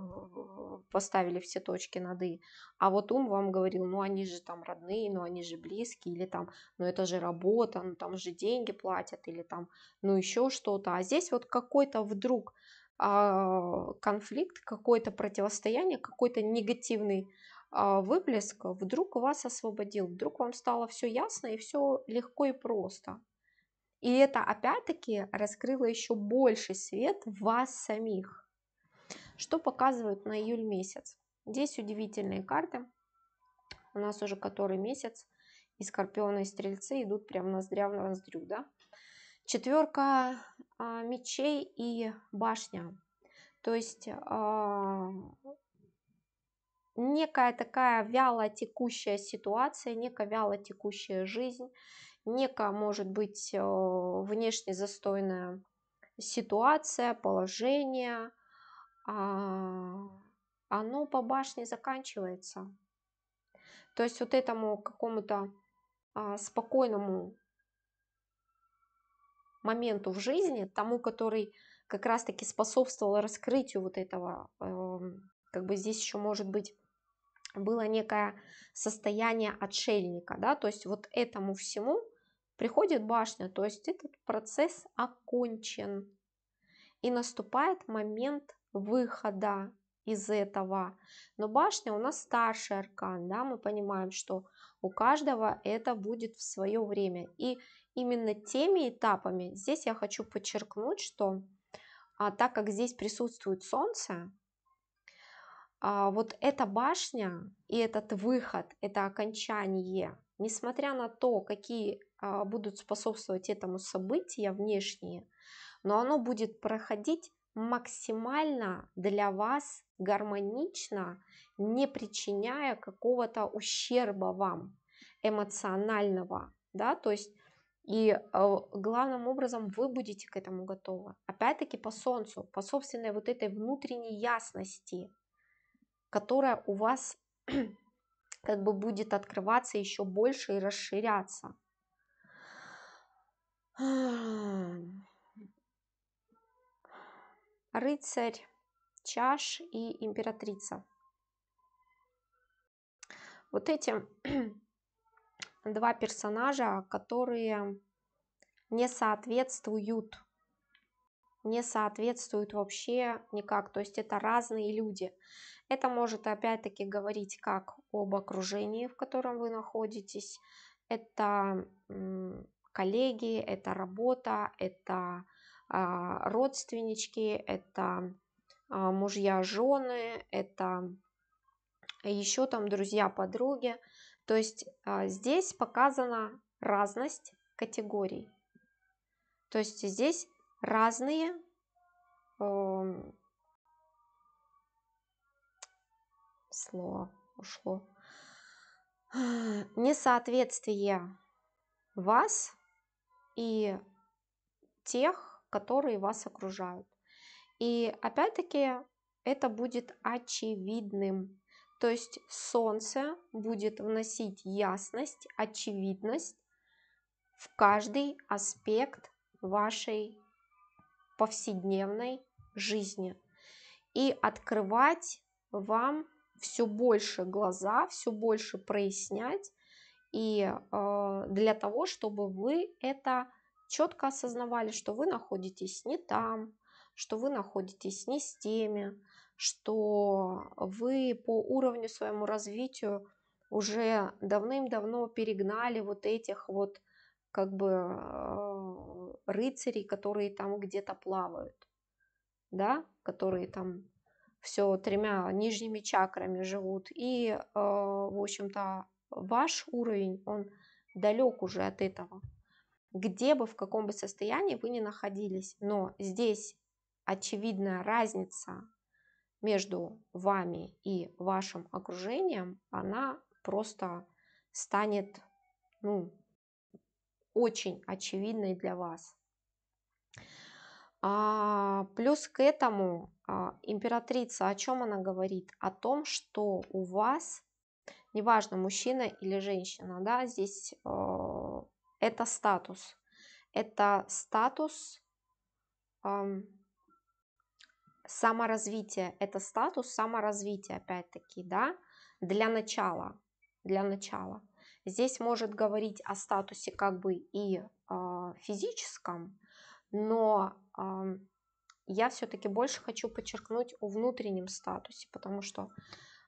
поставили все точки над «и», а вот ум вам говорил, ну они же там родные, ну они же близкие, или там, ну это же работа, ну там же деньги платят, или там, ну еще что-то. А здесь вот какой-то вдруг конфликт, какое-то противостояние, какой-то негативный выплеск вдруг вас освободил, вдруг вам стало все ясно и все легко и просто. И это опять-таки раскрыло еще больший свет в вас самих. Что показывают на июль месяц? Здесь удивительные карты. У нас уже который месяц и Скорпионы, и Стрельцы идут прям ноздря в ноздрю, да? Четверка мечей и башня. То есть некая такая вяло текущая ситуация, некая вяло текущая жизнь, некая, может быть, внешне застойная ситуация, положение, оно по башне заканчивается. То есть вот этому какому-то спокойному моменту в жизни, тому, который как раз-таки способствовал раскрытию вот этого, как бы здесь еще может быть было некое состояние отшельника, да, то есть вот этому всему приходит башня, то есть этот процесс окончен, и наступает момент выхода из этого. Но башня у нас старший аркан, да, мы понимаем, что у каждого это будет в свое время, и именно теми этапами, здесь я хочу подчеркнуть, что так как здесь присутствует Солнце, вот эта башня и этот выход, это окончание, несмотря на то, какие будут способствовать этому события внешние, но оно будет проходить максимально для вас гармонично, не причиняя какого-то ущерба вам эмоционального, да, то есть и главным образом вы будете к этому готовы. Опять-таки по Солнцу, по собственной вот этой внутренней ясности, которая у вас как бы будет открываться еще больше и расширяться. Рыцарь чаш и императрица. Вот эти два персонажа, которые не соответствуют вообще никак. То есть это разные люди. Это может опять-таки говорить как об окружении, в котором вы находитесь. Это коллеги, это работа, это родственнички, это мужья, жены, это еще там друзья, подруги. То есть здесь показана разность категорий. То есть здесь разные слово ушло. Несоответствие вас и тех, которые вас окружают. И опять-таки это будет очевидным. То есть Солнце будет вносить ясность, очевидность в каждый аспект вашей повседневной жизни и открывать вам все больше глаза, все больше прояснять, и для того, чтобы вы это четко осознавали, что вы находитесь не там, что вы находитесь не с теми, что вы по уровню своему развитию уже давным-давно перегнали вот этих вот как бы рыцарей, которые там где-то плавают, да, которые там все 3 нижними чакрами живут. И, в общем-то, ваш уровень, он далек уже от этого. Где бы, в каком бы состоянии вы ни находились, но здесь очевидная разница между вами и вашим окружением, она просто станет, ну, очень очевидной для вас. Плюс к этому императрица, о чем она говорит? О том, что у вас, неважно, мужчина или женщина, да, здесь это статус. Это статус саморазвития. Это статус саморазвития, опять-таки, да, для начала. Для начала. Здесь может говорить о статусе как бы и физическом, но я все-таки больше хочу подчеркнуть о внутреннем статусе, потому что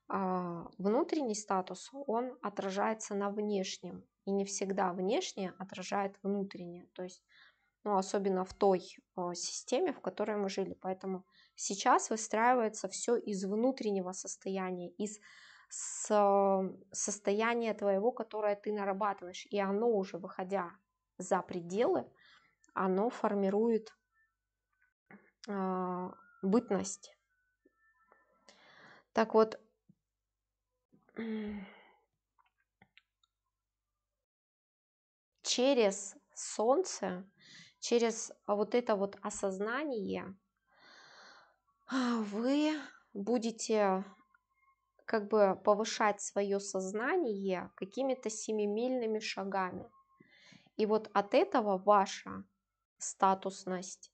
внутренний статус, он отражается на внешнем, и не всегда внешнее отражает внутреннее, то есть, ну, особенно в той системе, в которой мы жили. Поэтому сейчас выстраивается все из внутреннего состояния, из состояния твоего, которое ты нарабатываешь, и оно уже, выходя за пределы, оно формирует бытность. Так вот, через солнце, через вот это вот осознание вы будете как бы повышать свое сознание какими-то семимильными шагами. И вот от этого ваша статусность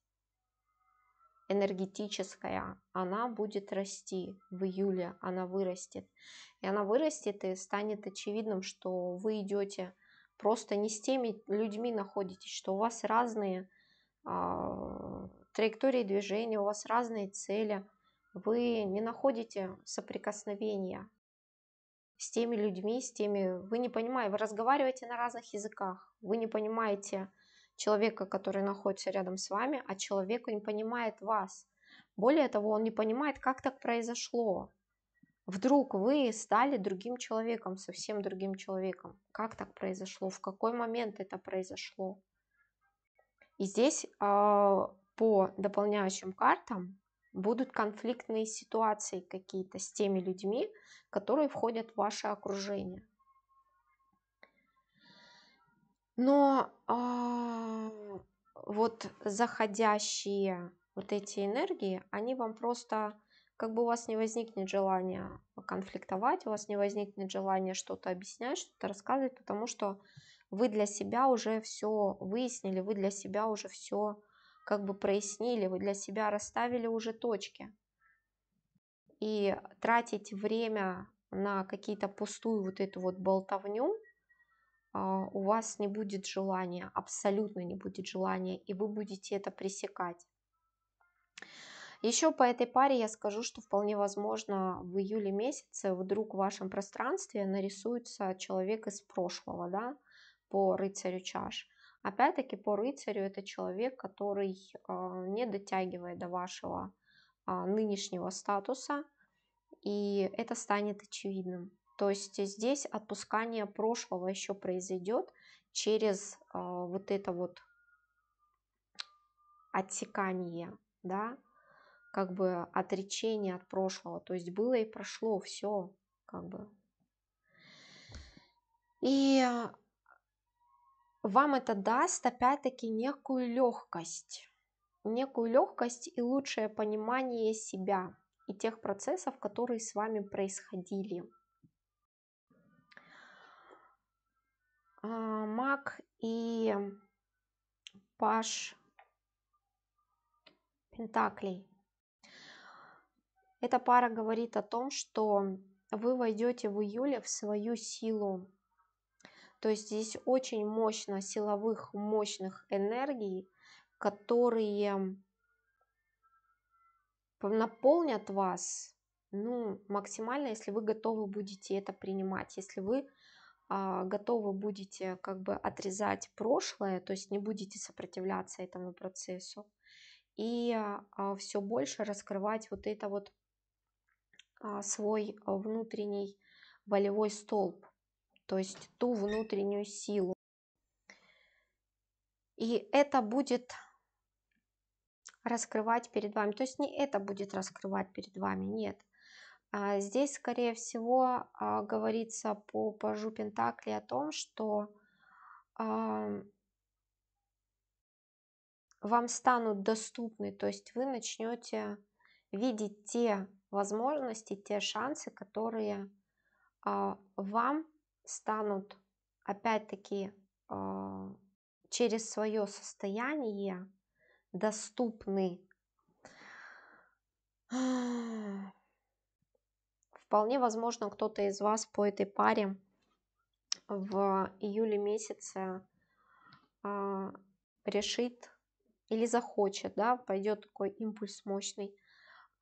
энергетическая, она будет расти в июле, она вырастет. И она вырастет, и станет очевидным, что вы идете просто не с теми людьми находитесь, что у вас разные траектории движения, у вас разные цели, вы не находите соприкосновения с теми людьми, с теми, вы не понимаете, вы разговариваете на разных языках, вы не понимаете человека, который находится рядом с вами, а человек не понимает вас. Более того, он не понимает, как так произошло. Вдруг вы стали другим человеком, совсем другим человеком. Как так произошло? В какой момент это произошло? И здесь по дополняющим картам будут конфликтные ситуации какие-то с теми людьми, которые входят в ваше окружение. Но вот заходящие вот эти энергии, они вам просто, как бы у вас не возникнет желания конфликтовать, у вас не возникнет желания что-то объяснять, что-то рассказывать, потому что вы для себя уже все выяснили, вы для себя уже все как бы прояснили, вы для себя расставили уже точки. И тратить время на какие-то пустую вот эту вот болтовню у вас не будет желания, абсолютно не будет желания, и вы будете это пресекать. Еще по этой паре я скажу, что вполне возможно в июле месяце вдруг в вашем пространстве нарисуется человек из прошлого, да, по рыцарю чаш. Опять-таки по рыцарю это человек, который не дотягивает до вашего нынешнего статуса, и это станет очевидным. То есть здесь отпускание прошлого еще произойдет через вот это вот отсекание, да, как бы отречение от прошлого. То есть было и прошло, все, как бы. И вам это даст, опять-таки, некую легкость и лучшее понимание себя и тех процессов, которые с вами происходили. Маг и паж пентаклей. Эта пара говорит о том, что вы войдете в июле в свою силу. То есть здесь очень мощно силовых, мощных энергий, которые наполнят вас, ну, максимально, если вы готовы будете это принимать, если вы готовы будете как бы отрезать прошлое, то есть не будете сопротивляться этому процессу, и все больше раскрывать вот это вот свой внутренний волевой столб, то есть ту внутреннюю силу. И это будет раскрывать перед вами, то есть не это будет раскрывать перед вами, нет. Здесь, скорее всего, говорится по пажу Пентаклей о том, что вам станут доступны, то есть вы начнете видеть те возможности, те шансы, которые вам станут, опять-таки, через свое состояние доступны. Вполне возможно, кто-то из вас по этой паре в июле месяце решит или захочет, да, пойдет такой импульс мощный,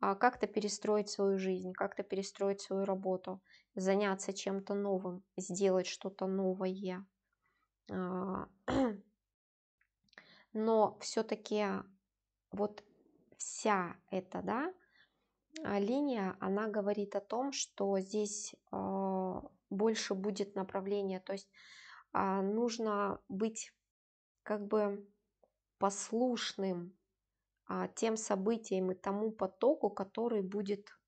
как-то перестроить свою жизнь, как-то перестроить свою работу, заняться чем-то новым, сделать что-то новое. Но все-таки вот вся эта, да, линия, она говорит о том, что здесь больше будет направление, то есть нужно быть как бы послушным тем событиям и тому потоку, который будет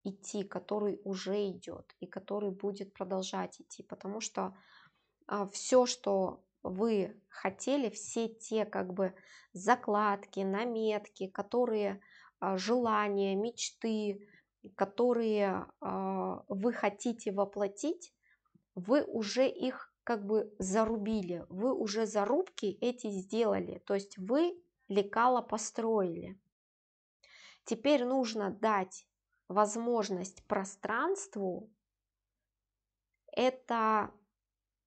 идти, который уже идет и который будет продолжать идти, потому что все, что вы хотели, все те как бы закладки, наметки, которые желания, мечты, которые вы хотите воплотить, вы уже их как бы зарубили, вы уже зарубки эти сделали, то есть вы лекало построили. Теперь нужно дать возможность пространству это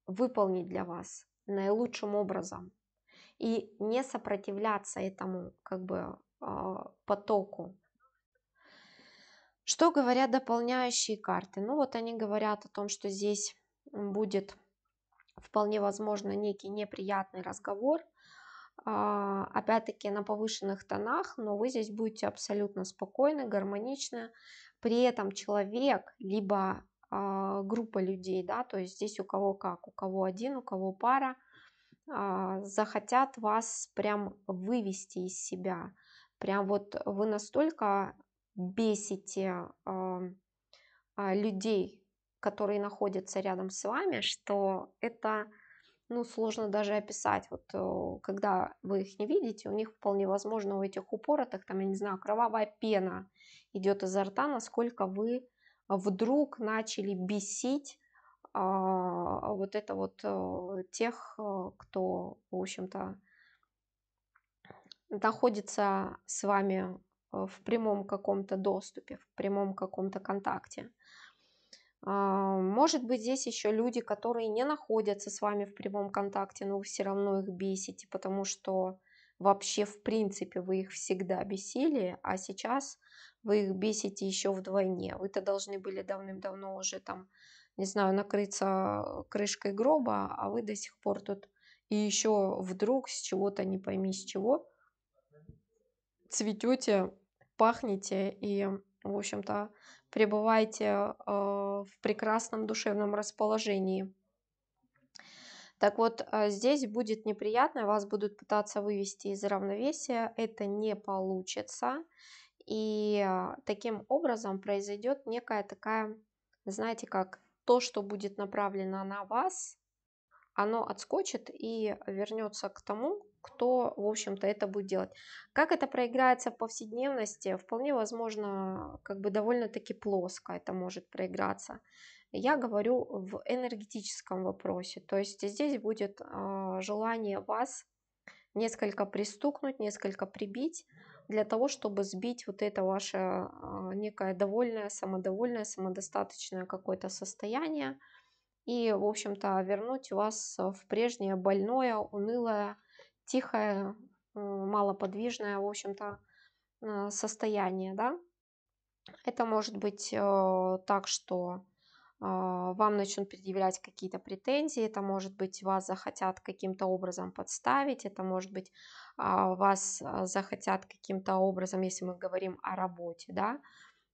выполнить для вас наилучшим образом и не сопротивляться этому как бы потоку. Что говорят дополняющие карты? Ну вот они говорят о том, что здесь будет вполне возможно некий неприятный разговор, опять-таки на повышенных тонах, но вы здесь будете абсолютно спокойны, гармоничны. При этом человек, либо группа людей, да, то есть здесь у кого как, у кого один, у кого пара, захотят вас прям вывести из себя. Прям вот вы настолько бесите людей, которые находятся рядом с вами, что это, ну, сложно даже описать. Вот когда вы их не видите, у них вполне возможно у этих упоротых, там, я не знаю, кровавая пена идет изо рта, насколько вы вдруг начали бесить вот это вот тех, кто, в общем-то, находится с вами в прямом каком-то доступе, в прямом каком-то контакте. Может быть, здесь еще люди, которые не находятся с вами в прямом контакте, но вы все равно их бесите, потому что вообще, в принципе, вы их всегда бесили, а сейчас вы их бесите еще вдвойне. Вы-то должны были давным-давно уже там, не знаю, накрыться крышкой гроба, а вы до сих пор тут и еще вдруг с чего-то, не пойми с чего, цветете, пахнете и, в общем-то, пребываете в прекрасном душевном расположении. Так вот, здесь будет неприятно, вас будут пытаться вывести из равновесия, это не получится, и таким образом произойдет некая такая, знаете, как то, что будет направлено на вас, оно отскочит и вернется к тому, кто, в общем-то, это будет делать. Как это проиграется в повседневности? Вполне возможно, как бы довольно-таки плоско это может проиграться. Я говорю в энергетическом вопросе. То есть здесь будет желание вас несколько пристукнуть, несколько прибить, для того, чтобы сбить вот это ваше некое довольное, самодостаточное какое-то состояние, и, в общем-то, вернуть вас в прежнее больное, унылое, тихое, малоподвижное, в общем-то, состояние, да. Это может быть так, что вам начнут предъявлять какие-то претензии, это может быть вас захотят каким-то образом подставить, это может быть вас захотят каким-то образом, если мы говорим о работе, да,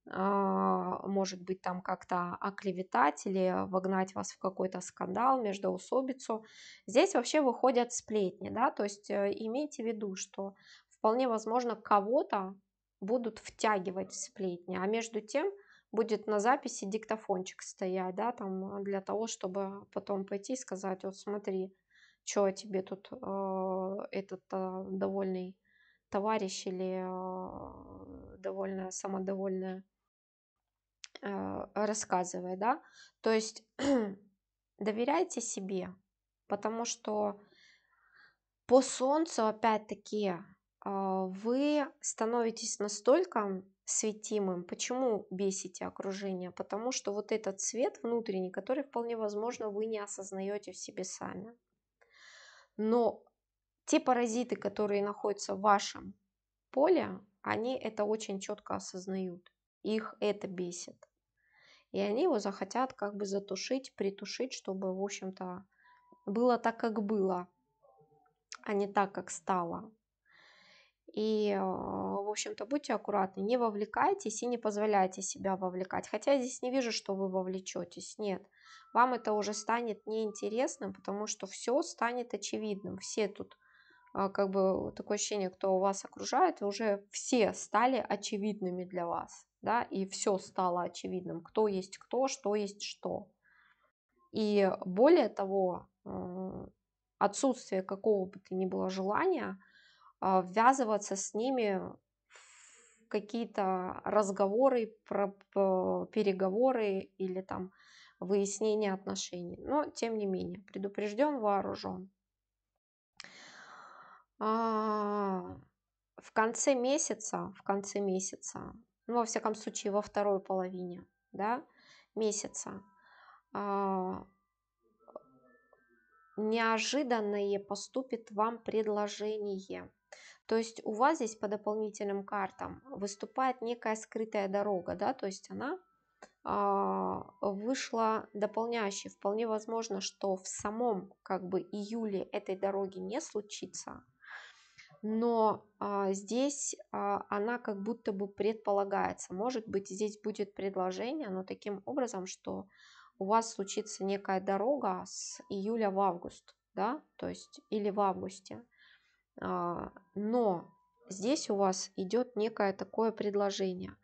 может быть там как-то оклеветать или вогнать вас в какой-то скандал, междоусобицу. Здесь вообще выходят сплетни, да, то есть имейте в виду, что вполне возможно кого-то будут втягивать в сплетни, а между тем будет на записи диктофончик стоять, да, там для того, чтобы потом пойти и сказать: вот смотри, что тебе тут этот довольный товарищ или довольно самодовольная рассказывает, да. То есть доверяйте себе, потому что по солнцу, опять-таки, вы становитесь настолько светимым. Почему бесите окружение? Потому что вот этот свет внутренний, который вполне возможно вы не осознаете в себе сами. Но те паразиты, которые находятся в вашем поле, они это очень четко осознают. Их это бесит. И они его захотят как бы затушить, притушить, чтобы, в общем-то, было так, как было, а не так, как стало. И, в общем-то, будьте аккуратны, не вовлекайтесь и не позволяйте себя вовлекать. Хотя я здесь не вижу, что вы вовлечетесь. Нет, вам это уже станет неинтересным, потому что все станет очевидным. Все тут, как бы, такое ощущение, кто вас окружает, уже все стали очевидными для вас. Да, и все стало очевидным, кто есть кто, что есть что. И более того, отсутствие какого бы то ни было желания ввязываться с ними в какие-то разговоры, переговоры или там выяснение отношений. Но, тем не менее, предупрежден, вооружен. В конце месяца, ну, во всяком случае, во второй половине, да, месяца, неожиданное поступит вам предложение. То есть у вас здесь по дополнительным картам выступает некая скрытая дорога, да, то есть она вышла дополняющей. Вполне возможно, что в самом как бы июле этой дороги не случится, но здесь она как будто бы предполагается. Может быть, здесь будет предложение, но таким образом, что у вас случится некая дорога с июля в август, да, то есть или в августе. Но здесь у вас идет некое такое предложение.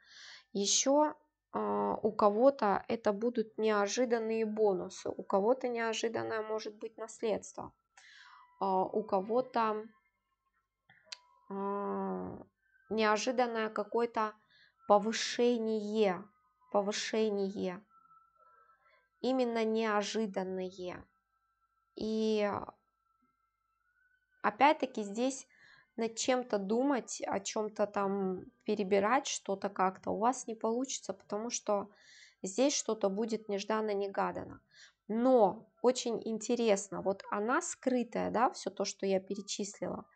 Еще у кого-то это будут неожиданные бонусы, у кого-то неожиданное может быть наследство, у кого-то неожиданное какое-то повышение, именно неожиданное. И опять-таки здесь над чем-то думать, о чем-то там перебирать, что-то как-то у вас не получится, потому что здесь что-то будет нежданно-негаданно. Но очень интересно, вот она скрытая, да, все то, что я перечислила,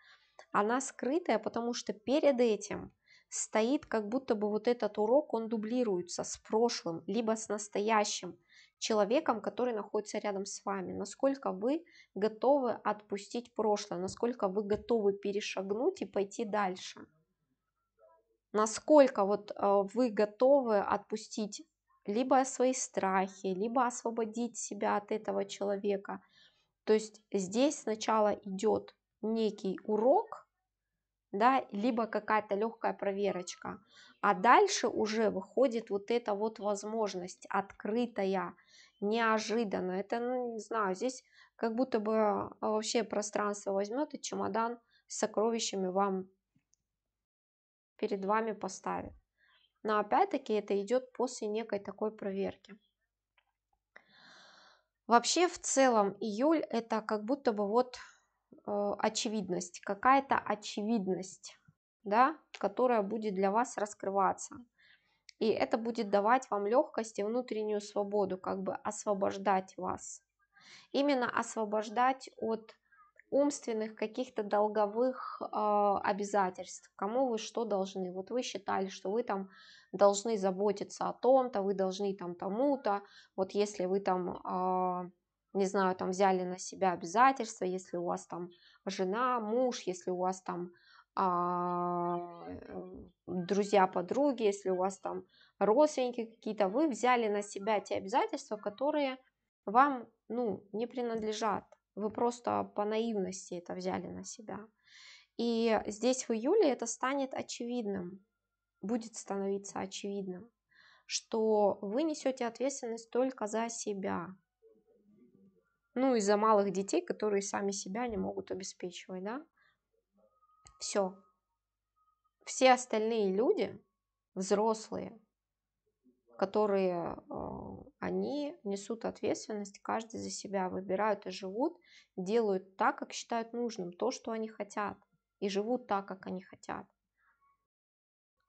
она скрытая, потому что перед этим стоит как будто бы вот этот урок, он дублируется с прошлым, либо с настоящим человеком, который находится рядом с вами. Насколько вы готовы отпустить прошлое, насколько вы готовы перешагнуть и пойти дальше. Насколько вот вы готовы отпустить либо свои страхи, либо освободить себя от этого человека. То есть здесь сначала идет некий урок, да, либо какая-то легкая проверочка, а дальше уже выходит вот эта вот возможность открытая, неожиданно. Это, ну, не знаю, здесь как будто бы вообще пространство возьмет и чемодан с сокровищами вам перед вами поставит. Но опять-таки это идет после некой такой проверки. Вообще в целом июль это как будто бы вот очевидность, какая-то очевидность, да, которая будет для вас раскрываться. И это будет давать вам легкость и внутреннюю свободу, как бы освобождать вас. Именно освобождать от умственных каких-то долговых обязательств, кому вы что должны. Вот вы считали, что вы там должны заботиться о том-то, вы должны там тому-то. Вот если вы там, не знаю, там взяли на себя обязательства, если у вас там жена, муж, если у вас там друзья, подруги, если у вас там родственники какие-то, вы взяли на себя те обязательства, которые вам, ну, не принадлежат. Вы просто по наивности это взяли на себя. И здесь в июле это станет очевидным, будет становиться очевидным, что вы несете ответственность только за себя. Ну и за малых детей, которые сами себя не могут обеспечивать, да? Все. Все остальные люди, взрослые, которые они несут ответственность, каждый за себя, выбирают и живут, делают так, как считают нужным, то, что они хотят, и живут так, как они хотят.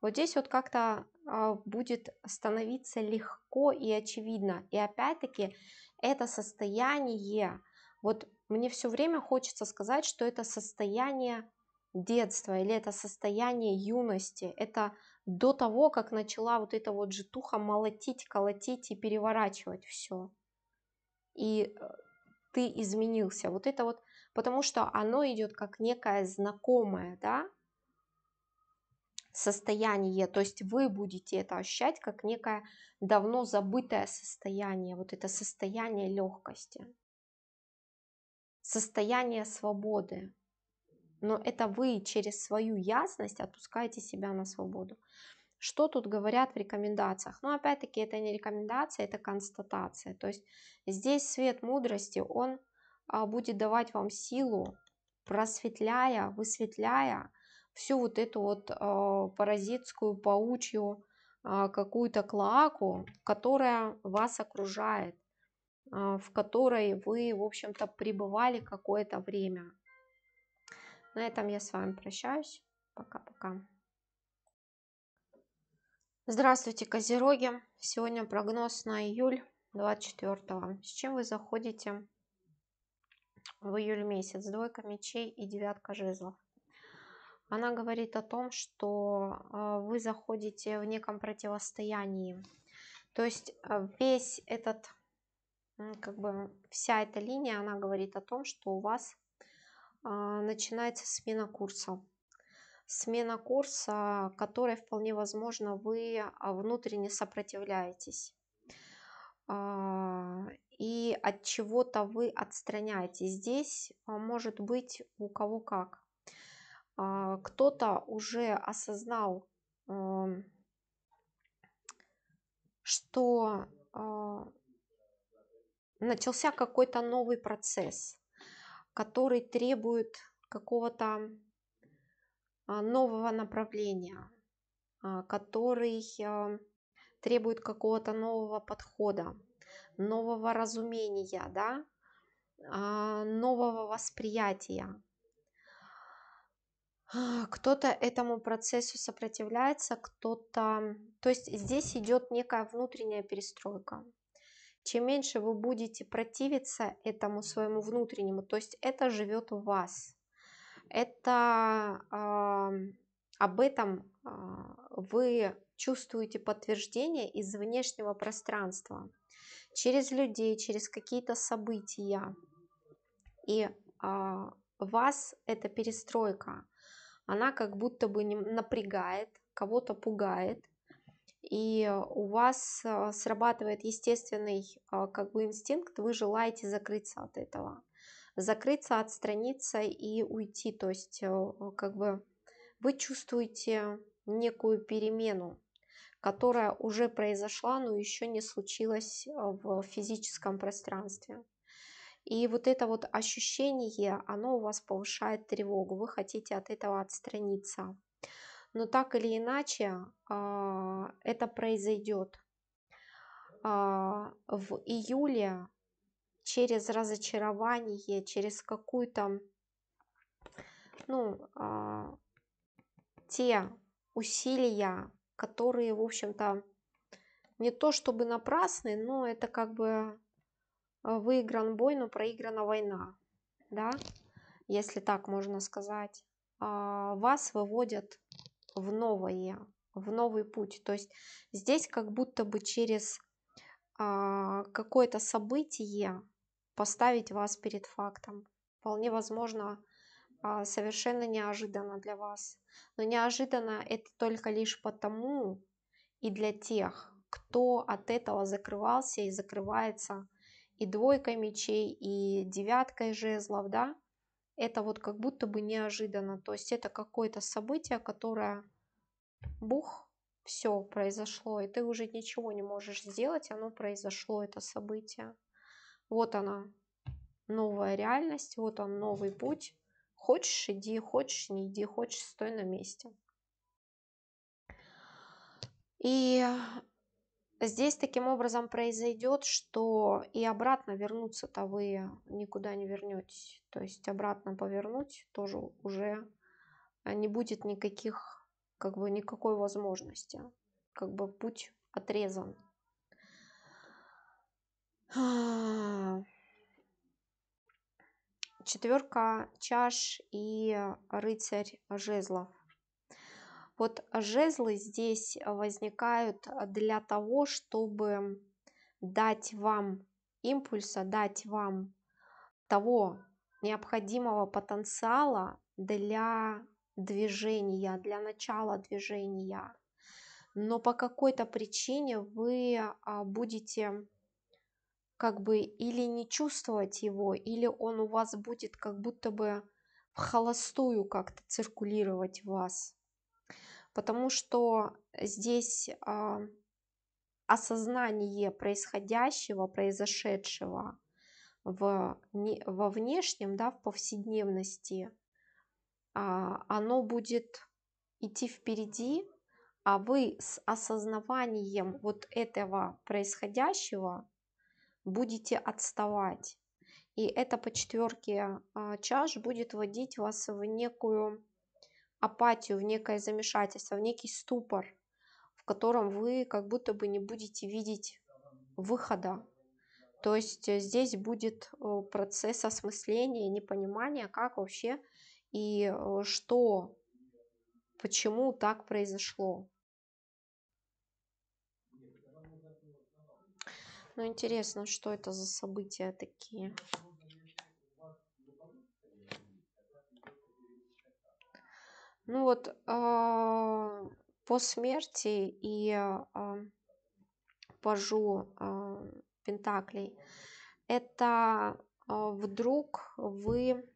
Вот здесь вот как-то будет становиться легко и очевидно. И опять-таки это состояние, вот мне все время хочется сказать, что это состояние детства или это состояние юности. Это до того, как начала вот эта вот житуха молотить, колотить и переворачивать все. И ты изменился. Вот это вот, потому что оно идет как некое знакомое, да, состояние, то есть вы будете это ощущать как некое давно забытое состояние, вот это состояние легкости, состояние свободы. Но это вы через свою ясность отпускаете себя на свободу. Что тут говорят в рекомендациях? Ну, опять-таки, это не рекомендация, это констатация. То есть здесь свет мудрости, он будет давать вам силу, просветляя, высветляя всю вот эту вот паразитскую, паучью какую-то клоаку, которая вас окружает, в которой вы, в общем-то, пребывали какое-то время. На этом я с вами прощаюсь. Пока-пока. Здравствуйте, Козероги! Сегодня прогноз на июль 24-го. С чем вы заходите в июль месяц? Двойка мечей и девятка жезлов. Она говорит о том, что вы заходите в неком противостоянии. То есть весь этот, как бы вся эта линия, она говорит о том, что у вас начинается смена курса. Смена курса, которой вполне возможно вы внутренне сопротивляетесь. И от чего-то вы отстраняетесь. Здесь может быть у кого как. Кто-то уже осознал, что начался какой-то новый процесс, который требует какого-то нового направления, который требует какого-то нового подхода, нового разумения, да, нового восприятия. Кто-то этому процессу сопротивляется, кто-то... То есть здесь идет некая внутренняя перестройка. Чем меньше вы будете противиться этому своему внутреннему, то есть это живет в вас, это об этом вы чувствуете подтверждение из внешнего пространства, через людей, через какие-то события. И вас эта перестройка, она как будто бы напрягает, кого-то пугает, и у вас срабатывает естественный как бы инстинкт, вы желаете закрыться от этого, закрыться, отстраниться и уйти, то есть как бы вы чувствуете некую перемену, которая уже произошла, но еще не случилась в физическом пространстве. И вот это вот ощущение, оно у вас повышает тревогу, вы хотите от этого отстраниться. Но так или иначе это произойдет. В июле через разочарование, через какую-то, те усилия, которые, в общем-то, не то чтобы напрасный, но это как бы выигран бой, но проиграна война, да, если так можно сказать. Вас выводят в новое, в новый путь. То есть здесь как будто бы через какое-то событие поставить вас перед фактом. Вполне возможно, совершенно неожиданно для вас. Но неожиданно это только лишь потому и для тех, кто от этого закрывался и закрывается и двойкой мечей, и девяткой жезлов, да, это вот как будто бы неожиданно. То есть это какое-то событие, которое, бух, все произошло, и ты уже ничего не можешь сделать, оно произошло, это событие. Вот она, новая реальность, вот он, новый путь. Хочешь, иди, хочешь, не иди, хочешь, стой на месте. И здесь таким образом произойдет, что и обратно вернуться-то вы никуда не вернетесь. То есть обратно повернуть тоже уже не будет никаких, как бы никакой возможности. Как бы путь отрезан. Четверка чаш и рыцарь жезлов. Вот жезлы здесь возникают для того, чтобы дать вам импульса, дать вам того необходимого потенциала для движения, для начала движения. Но по какой-то причине вы будете как бы или не чувствовать его, или он у вас будет как будто бы в холостую как-то циркулировать в вас. Потому что здесь осознание происходящего, произошедшего во внешнем, да, в повседневности, оно будет идти впереди, а вы с осознаванием вот этого происходящего будете отставать. И это по четверке чаш будет вводить вас в некую апатию, в некое замешательство, в некий ступор, в котором вы как будто бы не будете видеть выхода. То есть здесь будет процесс осмысления, непонимания, как вообще и что, почему так произошло. Ну, интересно, что это за события такие. Ну вот, по смерти и пажу пентаклей, это вдруг вы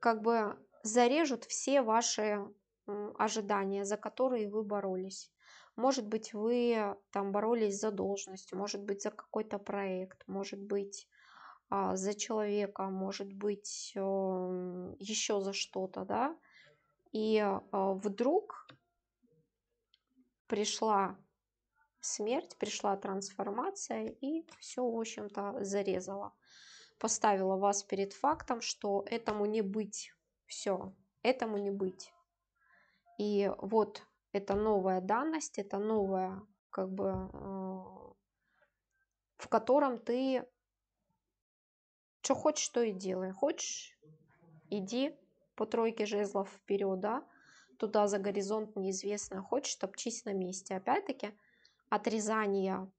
как бы зарежут все ваши ожидания, за которые вы боролись. Может быть, вы там боролись за должность, может быть, за какой-то проект, может быть, за человека, может быть, еще за что-то, да. И вдруг пришла смерть, пришла трансформация и все, в общем-то, зарезала. Поставила вас перед фактом, что этому не быть. Все, этому не быть. И вот это новая данность, это новая, как бы, в котором ты что хочешь, то и делай. Хочешь, иди по тройке жезлов вперед, да, туда за горизонт неизвестно. Хочешь, топчись на месте. Опять-таки, отрезание,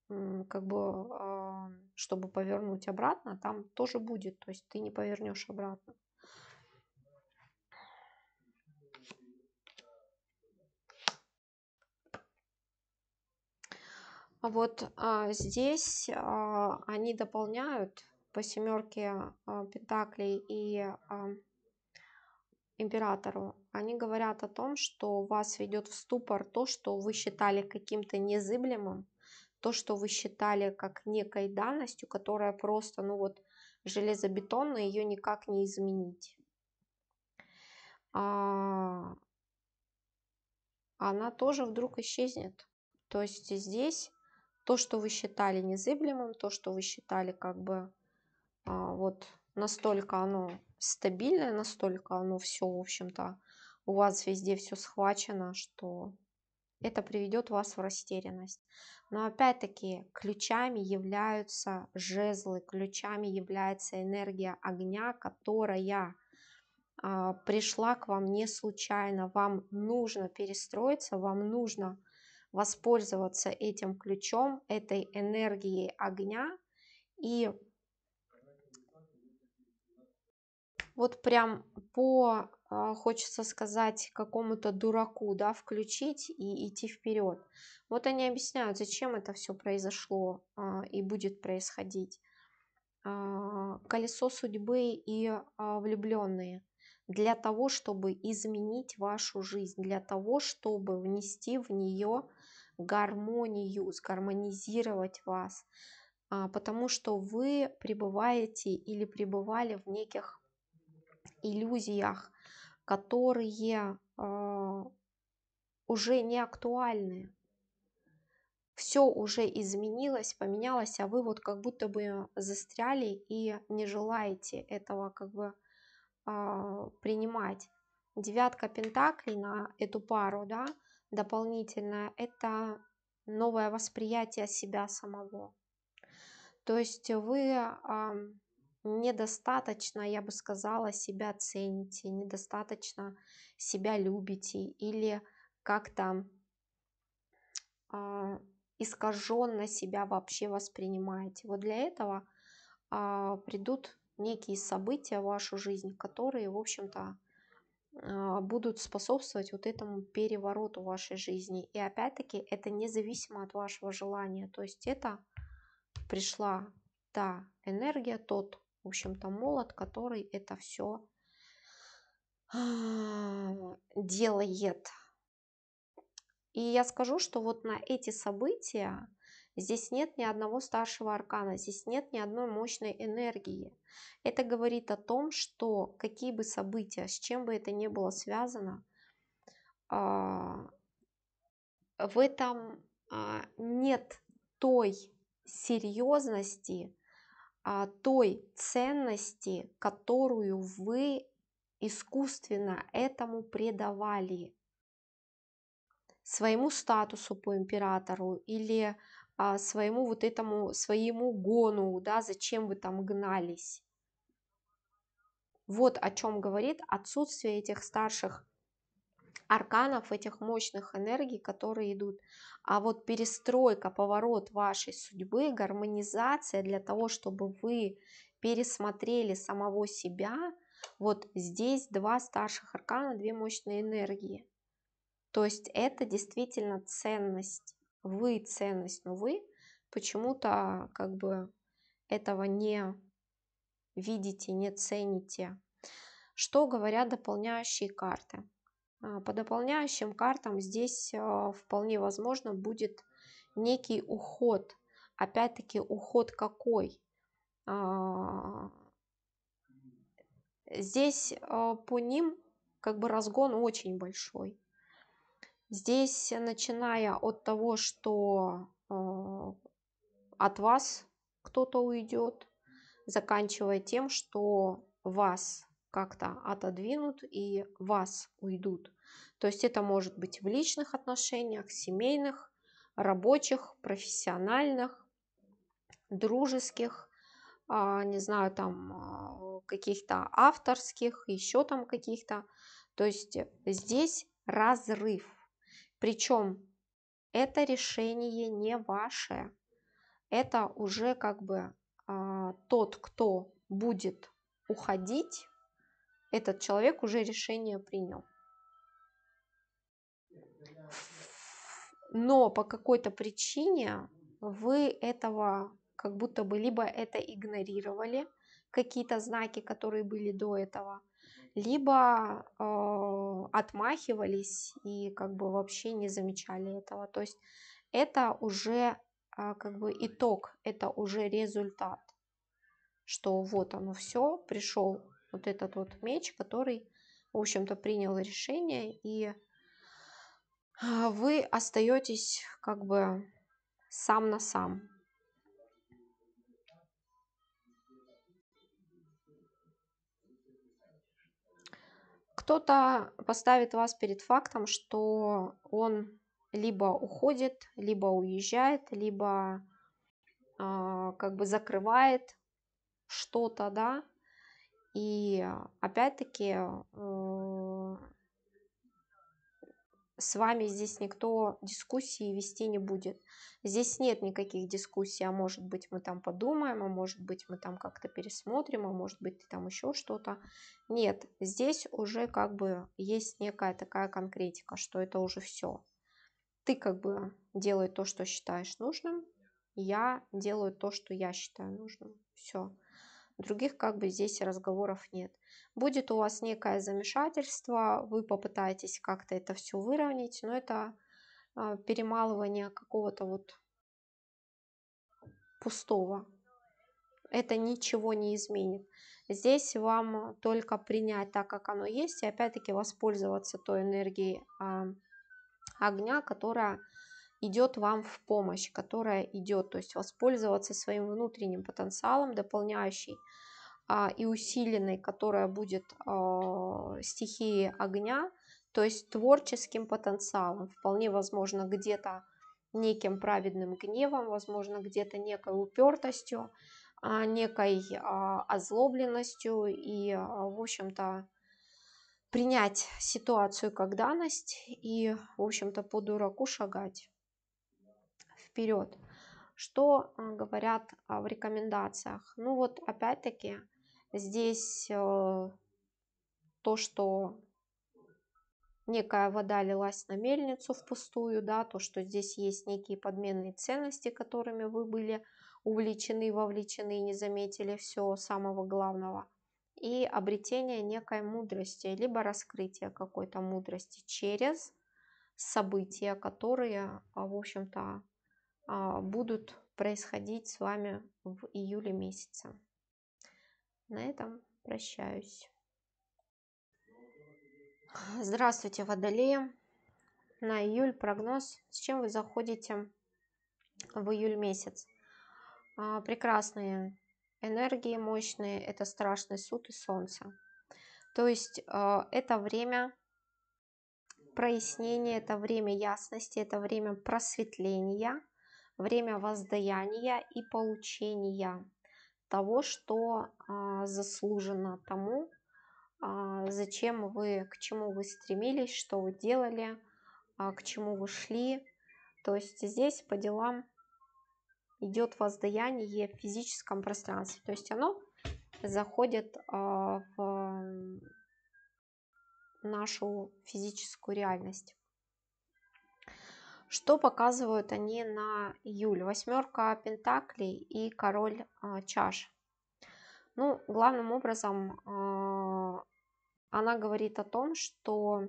как бы, чтобы повернуть обратно, там тоже будет. То есть ты не повернешь обратно. Вот здесь они дополняют по семерке пентаклей и императору. Они говорят о том, что вас ведет в ступор то, что вы считали каким-то незыблемым, то, что вы считали как некой данностью, которая просто, ну вот, железобетонная, ее никак не изменить. Она тоже вдруг исчезнет. То есть здесь то, что вы считали незыблемым, то, что вы считали как бы вот настолько оно стабильное, настолько оно все, в общем-то, у вас везде все схвачено, что это приведет вас в растерянность. Но опять-таки ключами являются жезлы, ключами является энергия огня, которая пришла к вам не случайно. Вам нужно перестроиться, вам нужно воспользоваться этим ключом, этой энергией огня. И вот прям хочется сказать, какому-то дураку, да, включить и идти вперед. Вот они объясняют, зачем это все произошло и будет происходить. Колесо судьбы и влюбленные. Для того, чтобы изменить вашу жизнь, для того, чтобы внести в нее гармонию, сгармонизировать вас. Потому что вы пребываете или пребывали в неких иллюзиях, которые уже не актуальны. Все уже изменилось, поменялось, а вы вот как будто бы застряли и не желаете этого как бы принимать. Девятка пентаклей на эту пару, да, дополнительная, это новое восприятие себя самого. То есть вы недостаточно, я бы сказала, себя цените, недостаточно себя любите или как-то искаженно себя вообще воспринимаете. Вот для этого придут некие события в вашу жизнь, которые, в общем-то, будут способствовать вот этому перевороту в вашей жизни. И опять-таки это независимо от вашего желания. То есть это пришла та энергия, тот, в общем-то, молот, который это все делает. И я скажу, что вот на эти события здесь нет ни одного старшего аркана, здесь нет ни одной мощной энергии. Это говорит о том, что какие бы события, с чем бы это ни было связано, в этом нет той серьезности, той ценности, которую вы искусственно этому придавали, своему статусу по императору или своему вот этому, своему гону, да, зачем вы там гнались. Вот о чем говорит отсутствие этих старших арканов, этих мощных энергий, которые идут. А вот перестройка, поворот вашей судьбы, гармонизация для того, чтобы вы пересмотрели самого себя, вот здесь два старших аркана, две мощные энергии. То есть это действительно ценность. Вы ценность, но вы почему-то как бы этого не видите, не цените. Что говорят дополняющие карты? По дополняющим картам здесь вполне возможно будет некий уход. Опять-таки уход какой? Здесь по ним как бы разгон очень большой. Здесь, начиная от того, что от вас кто-то уйдет, заканчивая тем, что вас как-то отодвинут и вас уйдут. То есть это может быть в личных отношениях, семейных, рабочих, профессиональных, дружеских, не знаю, там каких-то авторских, еще там каких-то. То есть здесь разрыв. Причем это решение не ваше. Это уже как бы тот, кто будет уходить, этот человек уже решение принял. Но по какой-то причине вы этого как будто бы либо это игнорировали, какие-то знаки, которые были до этого, либо отмахивались и как бы вообще не замечали этого. То есть это уже как бы итог, это уже результат, что вот оно все, пришел вот этот вот меч, который, в общем-то, принял решение, и вы остаетесь как бы сам на сам. Кто-то поставит вас перед фактом, что он либо уходит, либо уезжает, либо как бы закрывает что-то, да. И опять-таки с вами здесь никто дискуссии вести не будет. Здесь нет никаких дискуссий, а может быть мы там подумаем, а может быть мы там как-то пересмотрим, а может быть там еще что-то. Нет, здесь уже как бы есть некая такая конкретика, что это уже все. Ты как бы делай то, что считаешь нужным, я делаю то, что я считаю нужным. Все. Других как бы здесь разговоров нет. Будет у вас некое замешательство, вы попытаетесь как-то это все выровнять, но это перемалывание какого-то вот пустого. Это ничего не изменит. Здесь вам только принять так, как оно есть, и опять-таки воспользоваться той энергией огня, которая идет вам в помощь, которая идет, то есть воспользоваться своим внутренним потенциалом, дополняющий и усиленной, которая будет стихии огня, то есть творческим потенциалом, вполне возможно где-то неким праведным гневом, возможно где-то некой упертостью, некой озлобленностью и, в общем-то, принять ситуацию как данность и, в общем-то, по дураку шагать вперед. Что говорят в рекомендациях? Ну вот опять-таки здесь то, что некая вода лилась на мельницу впустую, да, то, что здесь есть некие подменные ценности, которыми вы были увлечены, вовлечены и не заметили все самого главного. И обретение некой мудрости, либо раскрытие какой-то мудрости через события, которые, в общем-то, будут происходить с вами в июле месяце. На этом прощаюсь. Здравствуйте, Водолеи. На июль прогноз. С чем вы заходите в июль месяц? Прекрасные энергии, мощные. Это страшный суд и солнце. То есть это время прояснения, это время ясности, это время просветления, время воздаяния и получения того, что заслужено тому, зачем вы, к чему вы стремились, что вы делали, к чему вы шли. То есть здесь по делам идет воздаяние в физическом пространстве. То есть оно заходит в нашу физическую реальность. Что показывают они на июль? Восьмерка пентаклей и король чаш. Ну, главным образом она говорит о том, что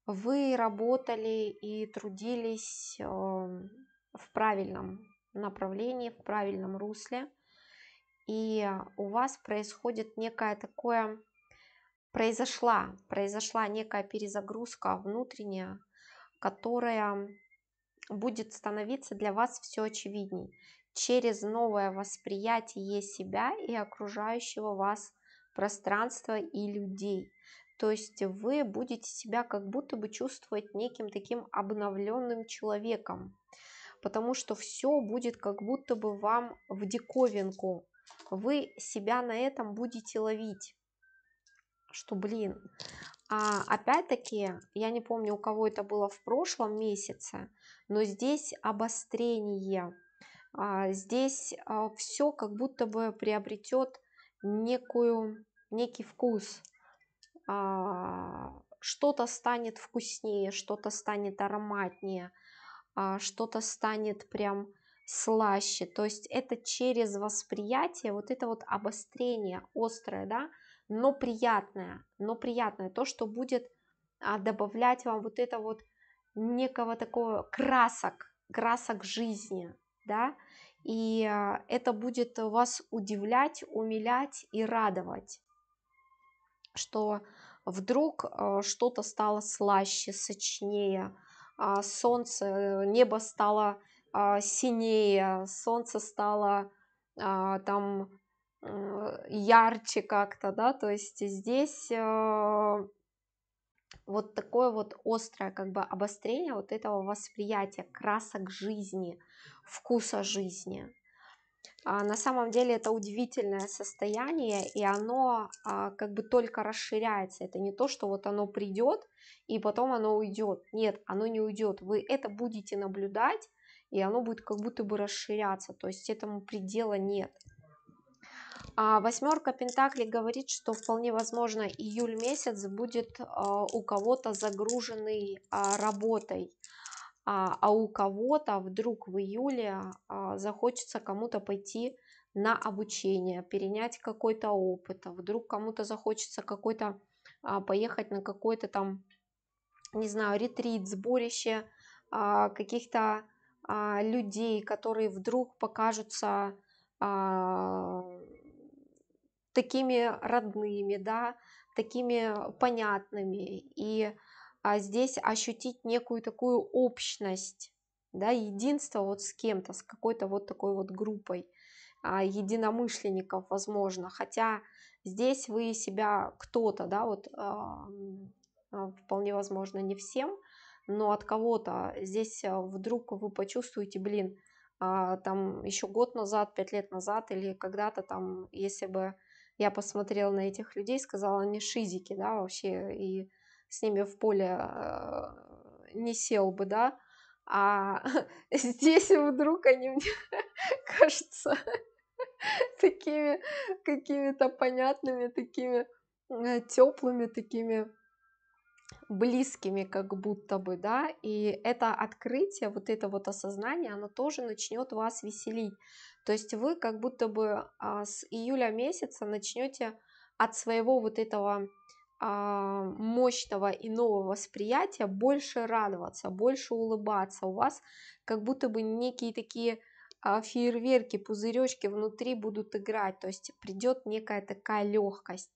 вы работали и трудились в правильном направлении, в правильном русле, и у вас происходит некое такое, произошла некая перезагрузка внутренняя, которая будет становиться для вас все очевидней через новое восприятие себя и окружающего вас пространства и людей. То есть вы будете себя как будто бы чувствовать неким таким обновленным человеком, потому что все будет как будто бы вам в диковинку. Вы себя на этом будете ловить, что, блин, опять-таки, я не помню, у кого это было в прошлом месяце, но здесь обострение, здесь все как будто бы приобретет некий вкус, что-то станет вкуснее, что-то станет ароматнее, что-то станет прям слаще. То есть это через восприятие, вот это вот обострение острое, да, но приятное, то, что будет добавлять вам вот это вот некого такого красок жизни, да, и это будет вас удивлять, умилять и радовать, что вдруг что-то стало слаще, сочнее, солнце, небо стало синее, солнце стало там ярче как-то, да, то есть здесь вот такое вот острое как бы обострение вот этого восприятия красок жизни, вкуса жизни. На самом деле это удивительное состояние, и оно как бы только расширяется. Это не то, что вот оно придет, и потом оно уйдет. Нет, оно не уйдет. Вы это будете наблюдать, и оно будет как будто бы расширяться. То есть этому предела нет. Восьмерка Пентаклей говорит, что вполне возможно июль месяц будет у кого-то загруженный работой, а у кого-то вдруг в июле захочется кому-то пойти на обучение, перенять какой-то опыт, вдруг кому-то захочется какой-то поехать на какой-то там, не знаю, ретрит, сборище каких-то людей, которые вдруг покажутся такими родными, да, такими понятными, и здесь ощутить некую такую общность, да, единство вот с кем-то, с какой-то вот такой вот группой единомышленников, возможно, хотя здесь вы себя кто-то, да, вот вполне возможно не всем, но от кого-то здесь вдруг вы почувствуете, блин, там еще год назад, 5 лет назад или когда-то там, если бы я посмотрела на этих людей, сказала, они шизики, да, вообще, и с ними в поле не сел бы, да, а здесь вдруг они мне кажутся такими какими-то понятными, такими теплыми, такими близкими как будто бы, да, и это открытие, вот это вот осознание, оно тоже начнет вас веселить. То есть вы как будто бы с июля месяца начнете от своего вот этого мощного и нового восприятия больше радоваться, больше улыбаться. У вас как будто бы некие такие фейерверки, пузыречки внутри будут играть, то есть придет некая такая легкость.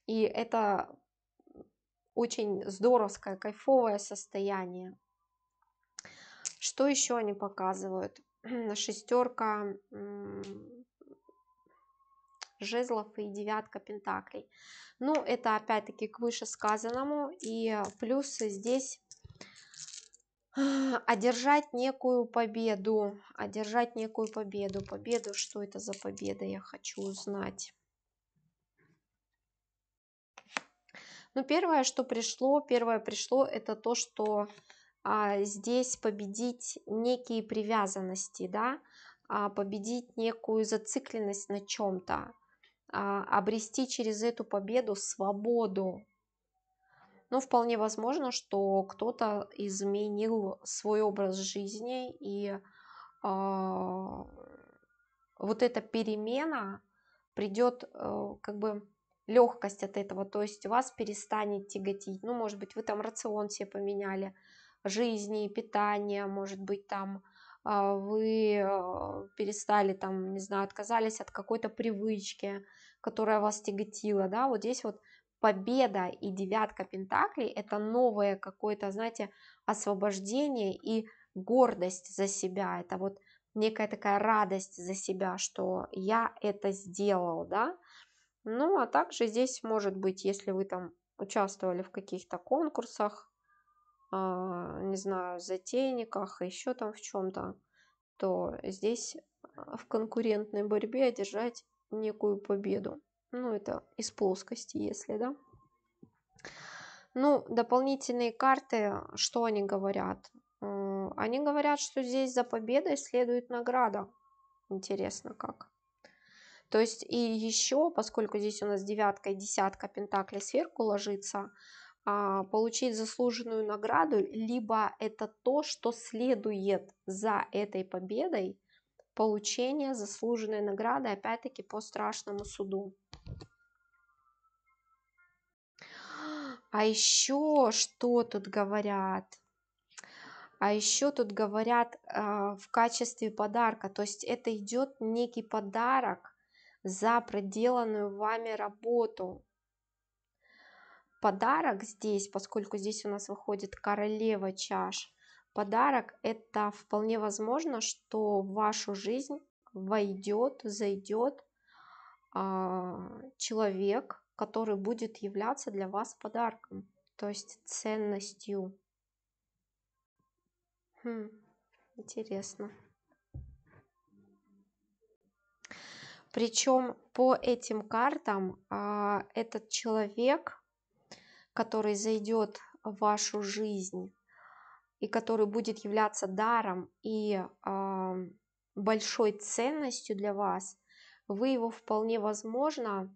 И это очень здоровское, кайфовое состояние. Что еще они показывают? Шестерка жезлов и девятка пентаклей. Ну, это опять-таки к вышесказанному. И плюс здесь одержать некую победу. Одержать некую победу. Победу, что это за победа, я хочу узнать. Ну, первое пришло, это то, что здесь победить некие привязанности, да, победить некую зацикленность на чем-то, обрести через эту победу свободу. Ну, вполне возможно, что кто-то изменил свой образ жизни, и вот эта перемена придет как бы легкость от этого, то есть вас перестанет тяготить, ну, может быть, вы там рацион себе поменяли, жизни, питание, может быть, там вы перестали там, не знаю, отказались от какой-то привычки, которая вас тяготила, да, вот здесь вот победа и девятка пентаклей — это новое какое-то, знаете, освобождение и гордость за себя, это вот некая такая радость за себя, что я это сделал, да. Ну, а также здесь может быть, если вы там участвовали в каких-то конкурсах, не знаю, затейниках, еще там в чем-то, то здесь в конкурентной борьбе одержать некую победу. Ну, это из плоскости, если, да. Ну, дополнительные карты, что они говорят? Они говорят, что здесь за победой следует награда. Интересно как. То есть и еще, поскольку здесь у нас девятка и десятка пентаклей сверху ложится, получить заслуженную награду, либо это то, что следует за этой победой, получение заслуженной награды, опять-таки по страшному суду. А еще что тут говорят? А еще тут говорят в качестве подарка, то есть это идет некий подарок за проделанную вами работу. Подарок здесь, поскольку здесь у нас выходит королева чаш, подарок — это вполне возможно, что в вашу жизнь зайдет человек, который будет являться для вас подарком. то есть ценностью. Интересно. Причем по этим картам этот человек, который зайдет в вашу жизнь и который будет являться даром и большой ценностью для вас, вы его вполне возможно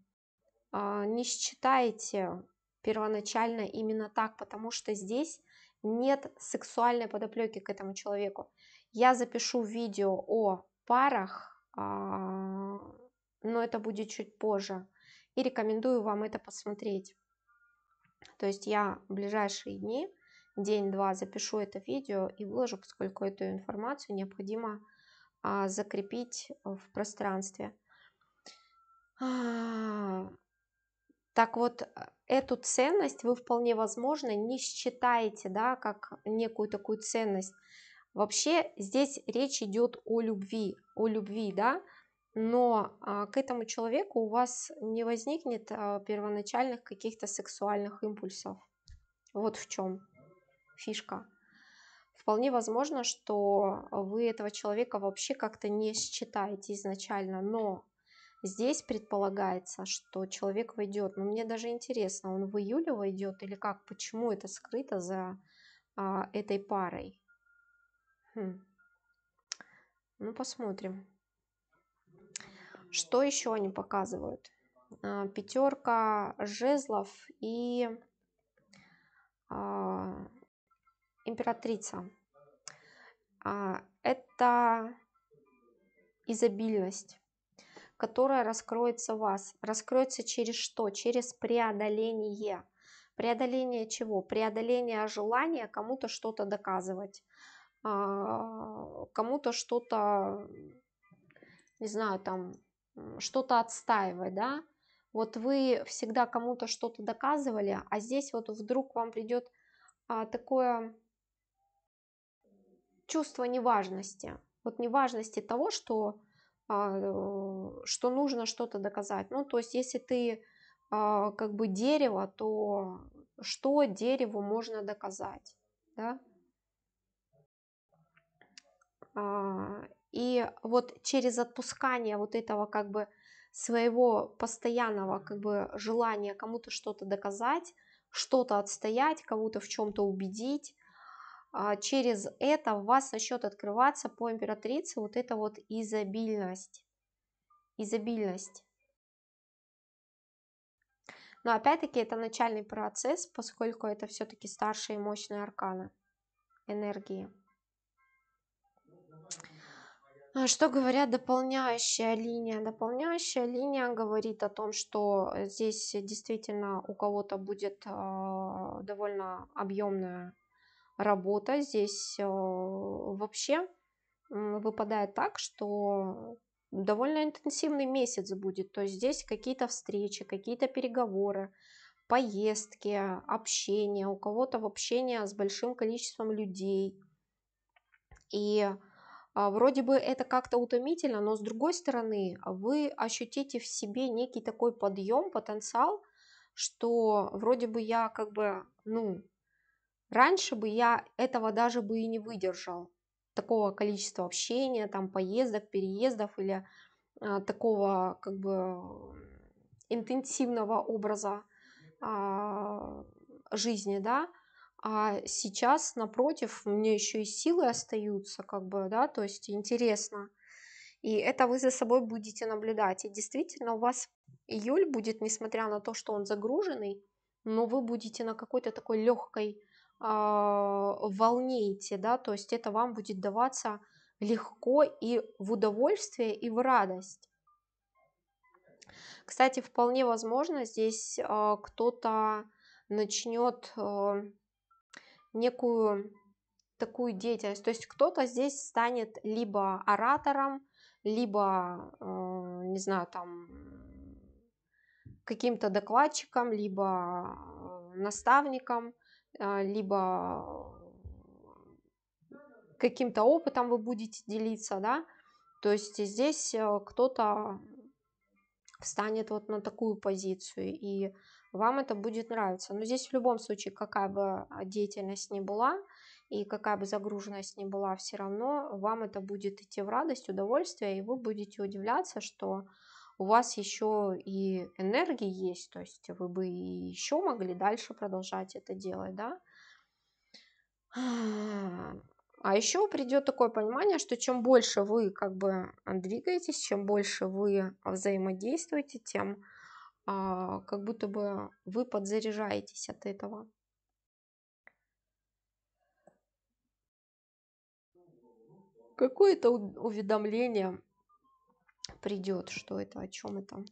не считаете первоначально именно так, потому что здесь нет сексуальной подоплеки к этому человеку. Я запишу видео о парах, но это будет чуть позже, и рекомендую вам это посмотреть. То есть я в ближайшие дни, день-два, запишу это видео и выложу, поскольку эту информацию необходимо закрепить в пространстве. Так вот, эту ценность вы вполне возможно не считаете, да, как некую такую ценность. Вообще здесь речь идет о любви, да, но к этому человеку у вас не возникнет первоначальных каких-то сексуальных импульсов. Вот в чем фишка. Вполне возможно, что вы этого человека вообще как-то не считаете изначально, но здесь предполагается, что человек войдет. Но мне даже интересно, он в июле войдет или как? Почему это скрыто за этой парой? Ну, посмотрим. Что еще они показывают? Пятерка жезлов и императрица. Это изобильность, которая раскроется в вас. Раскроется через что? Через преодоление. Преодоление чего? Преодоление желания кому-то что-то доказывать, кому-то что-то, не знаю, там, что-то отстаивать, да? Вот вы всегда кому-то что-то доказывали, а здесь вот вдруг вам придет такое чувство неважности. Вот неважности того, что нужно что-то доказать. Ну, то есть, если ты как бы дерево, то что дереву можно доказать, да? И вот через отпускание вот этого как бы своего постоянного как бы желания кому-то что-то доказать, что-то отстоять, кого-то в чем-то убедить, через это у вас начнет открываться по императрице вот эта вот изобильность. Но опять-таки это начальный процесс, поскольку это все-таки старшие мощные арканы энергии. Что говорят дополняющая линия? Дополняющая линия говорит о том, что здесь действительно у кого-то будет довольно объемная работа. Здесь вообще выпадает так, что довольно интенсивный месяц будет. То есть здесь какие-то встречи, какие-то переговоры, поездки, общение. У кого-то в общение с большим количеством людей. И вроде бы это как-то утомительно, но с другой стороны вы ощутите в себе некий такой подъем, потенциал, что вроде бы я как бы, раньше бы я этого даже бы и не выдержал. Такого количества общения, там поездок, переездов или такого как бы интенсивного образа жизни, да. А сейчас, напротив, мне еще и силы остаются, как бы, да, то есть интересно. И это вы за собой будете наблюдать. И действительно, у вас июль будет, несмотря на то, что он загруженный, но вы будете на какой-то такой легкой волне идти, да, то есть это вам будет даваться легко и в удовольствие, и в радость. Кстати, вполне возможно, здесь кто-то начнет некую такую деятельность. То есть кто-то здесь станет либо оратором, либо, не знаю, там, каким-то докладчиком, либо наставником, либо каким-то опытом вы будете делиться, да. То есть здесь кто-то встанет вот на такую позицию, и вам это будет нравиться. Но здесь в любом случае, какая бы деятельность ни была и какая бы загруженность ни была, все равно вам это будет идти в радость, удовольствие, и вы будете удивляться, что у вас еще и энергии есть, то есть вы бы и еще могли дальше продолжать это делать, да. А еще придет такое понимание, что чем больше вы как бы двигаетесь, чем больше вы взаимодействуете, тем как будто бы вы подзаряжаетесь от этого. Какое-то уведомление придет, что это, о чем это.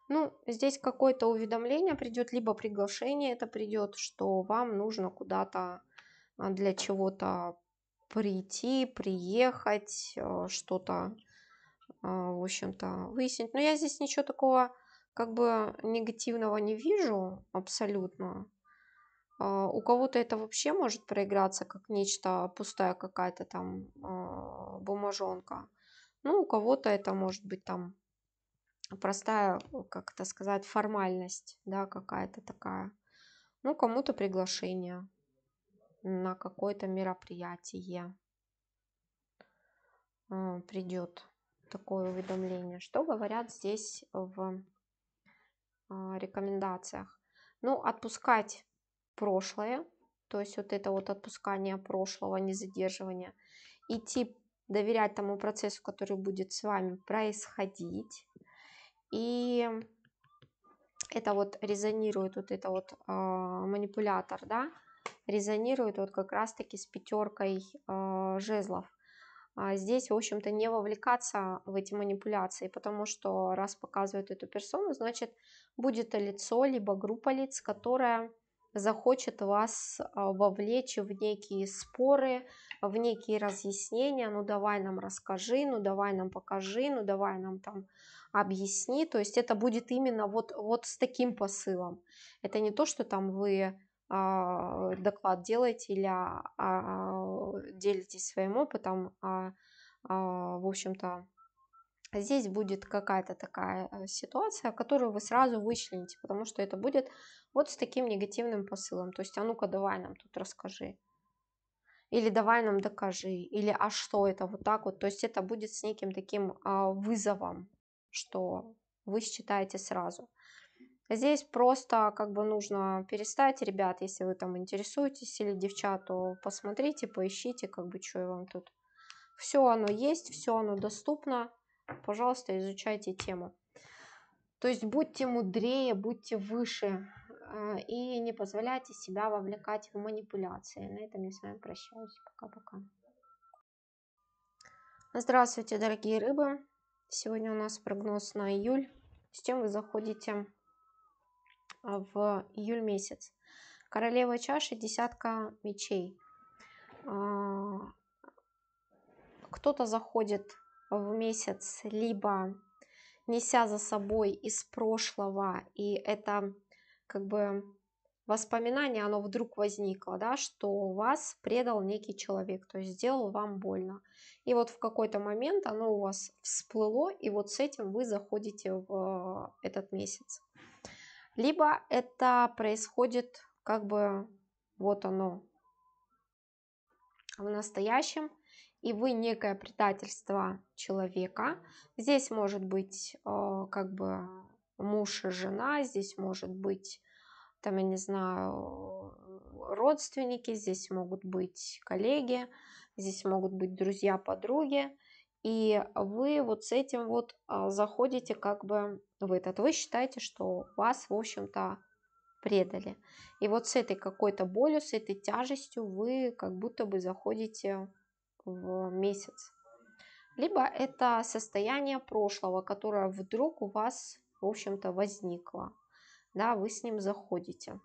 Ну, здесь какое-то уведомление придет, либо приглашение это придет, что вам нужно куда-то для чего-то прийти, приехать, что-то, в общем-то, выяснить. Но я здесь ничего такого как бы негативного не вижу абсолютно. У кого-то это вообще может проиграться как нечто пустая какая-то там бумажонка. Ну, у кого-то это может быть там простая, как это сказать, формальность, да, какая-то такая. Ну, кому-то приглашение на какое-то мероприятие придет такое уведомление. Что говорят здесь в рекомендациях? Ну, отпускать прошлое, то есть вот это вот отпускание прошлого, не задерживание, идти доверять тому процессу, который будет с вами происходить. И это вот резонирует, вот это вот манипулятор, да, резонирует вот как раз-таки с пятеркой жезлов. Здесь, в общем-то, не вовлекаться в эти манипуляции, потому что раз показывают эту персону, значит, будет лицо, либо группа лиц, которая захочет вас вовлечь в некие споры, в некие разъяснения. Ну, давай нам расскажи, ну, давай нам покажи, ну, давай нам там объясни. То есть это будет именно вот с таким посылом. Это не то, что там вы доклад делаете или делитесь своим опытом, в общем-то, здесь будет какая-то такая ситуация, которую вы сразу вычлените, потому что это будет вот с таким негативным посылом. То есть, а ну-ка, давай нам тут расскажи. Или давай нам докажи. Или а что это вот так вот. То есть это будет с неким таким вызовом, что вы считаете сразу. Здесь просто как бы нужно перестать, ребят, если вы там интересуетесь, или девчат, то посмотрите, поищите, как бы, что я вам тут. Все оно есть, все оно доступно. Пожалуйста, изучайте тему. То есть будьте мудрее, будьте выше и не позволяйте себя вовлекать в манипуляции. На этом я с вами прощаюсь. Пока-пока. Здравствуйте, дорогие рыбы. Сегодня у нас прогноз на июль. С чем вы заходите в июль месяц? Королева чаши, десятка мечей. Кто-то заходит в месяц либо неся за собой из прошлого, и это как бы воспоминание, оно вдруг возникло, да, что вас предал некий человек, то есть сделал вам больно. И вот в какой-то момент оно у вас всплыло, и вот с этим вы заходите в этот месяц. Либо это происходит как бы вот оно в настоящем, и вы некое предательство человека. Здесь может быть как бы муж и жена, здесь может быть, там, я не знаю, родственники, здесь могут быть коллеги, здесь могут быть друзья, подруги. И вы вот с этим вот заходите как бы в этот. Вы считаете, что вас, в общем-то, предали. И вот с этой какой-то болью, с этой тяжестью вы как будто бы заходите в месяц. Либо это состояние прошлого, которое вдруг у вас, в общем-то, возникло. Да, вы с ним заходите.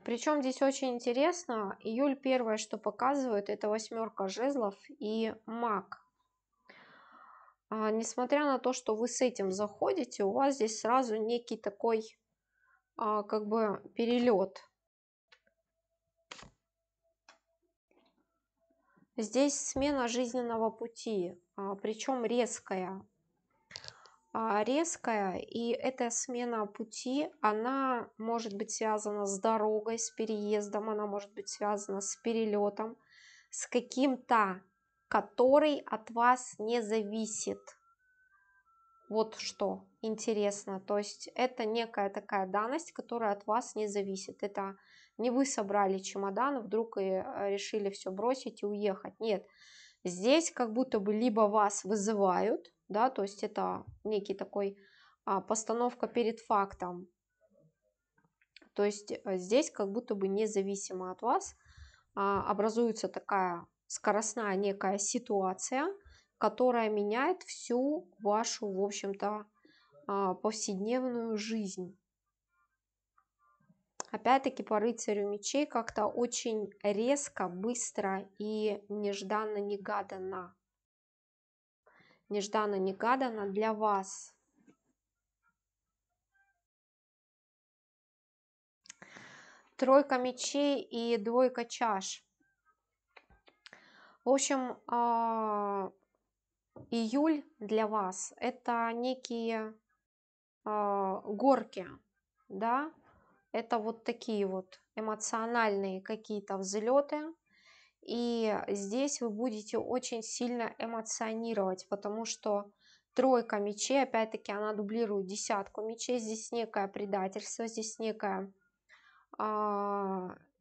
Причем здесь очень интересно, июль первое, что показывает, это восьмерка жезлов и маг. Несмотря на то, что вы с этим заходите, у вас здесь сразу некий такой как бы перелет. Здесь смена жизненного пути, причем резкая. Резкая, и эта смена пути, она может быть связана с дорогой, с переездом, она может быть связана с перелетом, с каким-то, который от вас не зависит. Вот что интересно, то есть это некая такая данность, которая от вас не зависит. Это не вы собрали чемодан, вдруг и решили все бросить и уехать. Нет, здесь как будто бы либо вас вызывают, да, то есть это некий такой постановка перед фактом. То есть здесь как будто бы независимо от вас образуется такая скоростная некая ситуация, которая меняет всю вашу, в общем-то, повседневную жизнь. Опять-таки по рыцарю мечей как-то очень резко, быстро и нежданно-негаданно. Нежданно-негаданно для вас. Тройка мечей и двойка чаш. В общем, июль для вас это некие горки, да, это вот такие вот эмоциональные какие-то взлеты, и здесь вы будете очень сильно эмоционировать, потому что тройка мечей, опять-таки, она дублирует десятку мечей, здесь некое предательство, здесь некая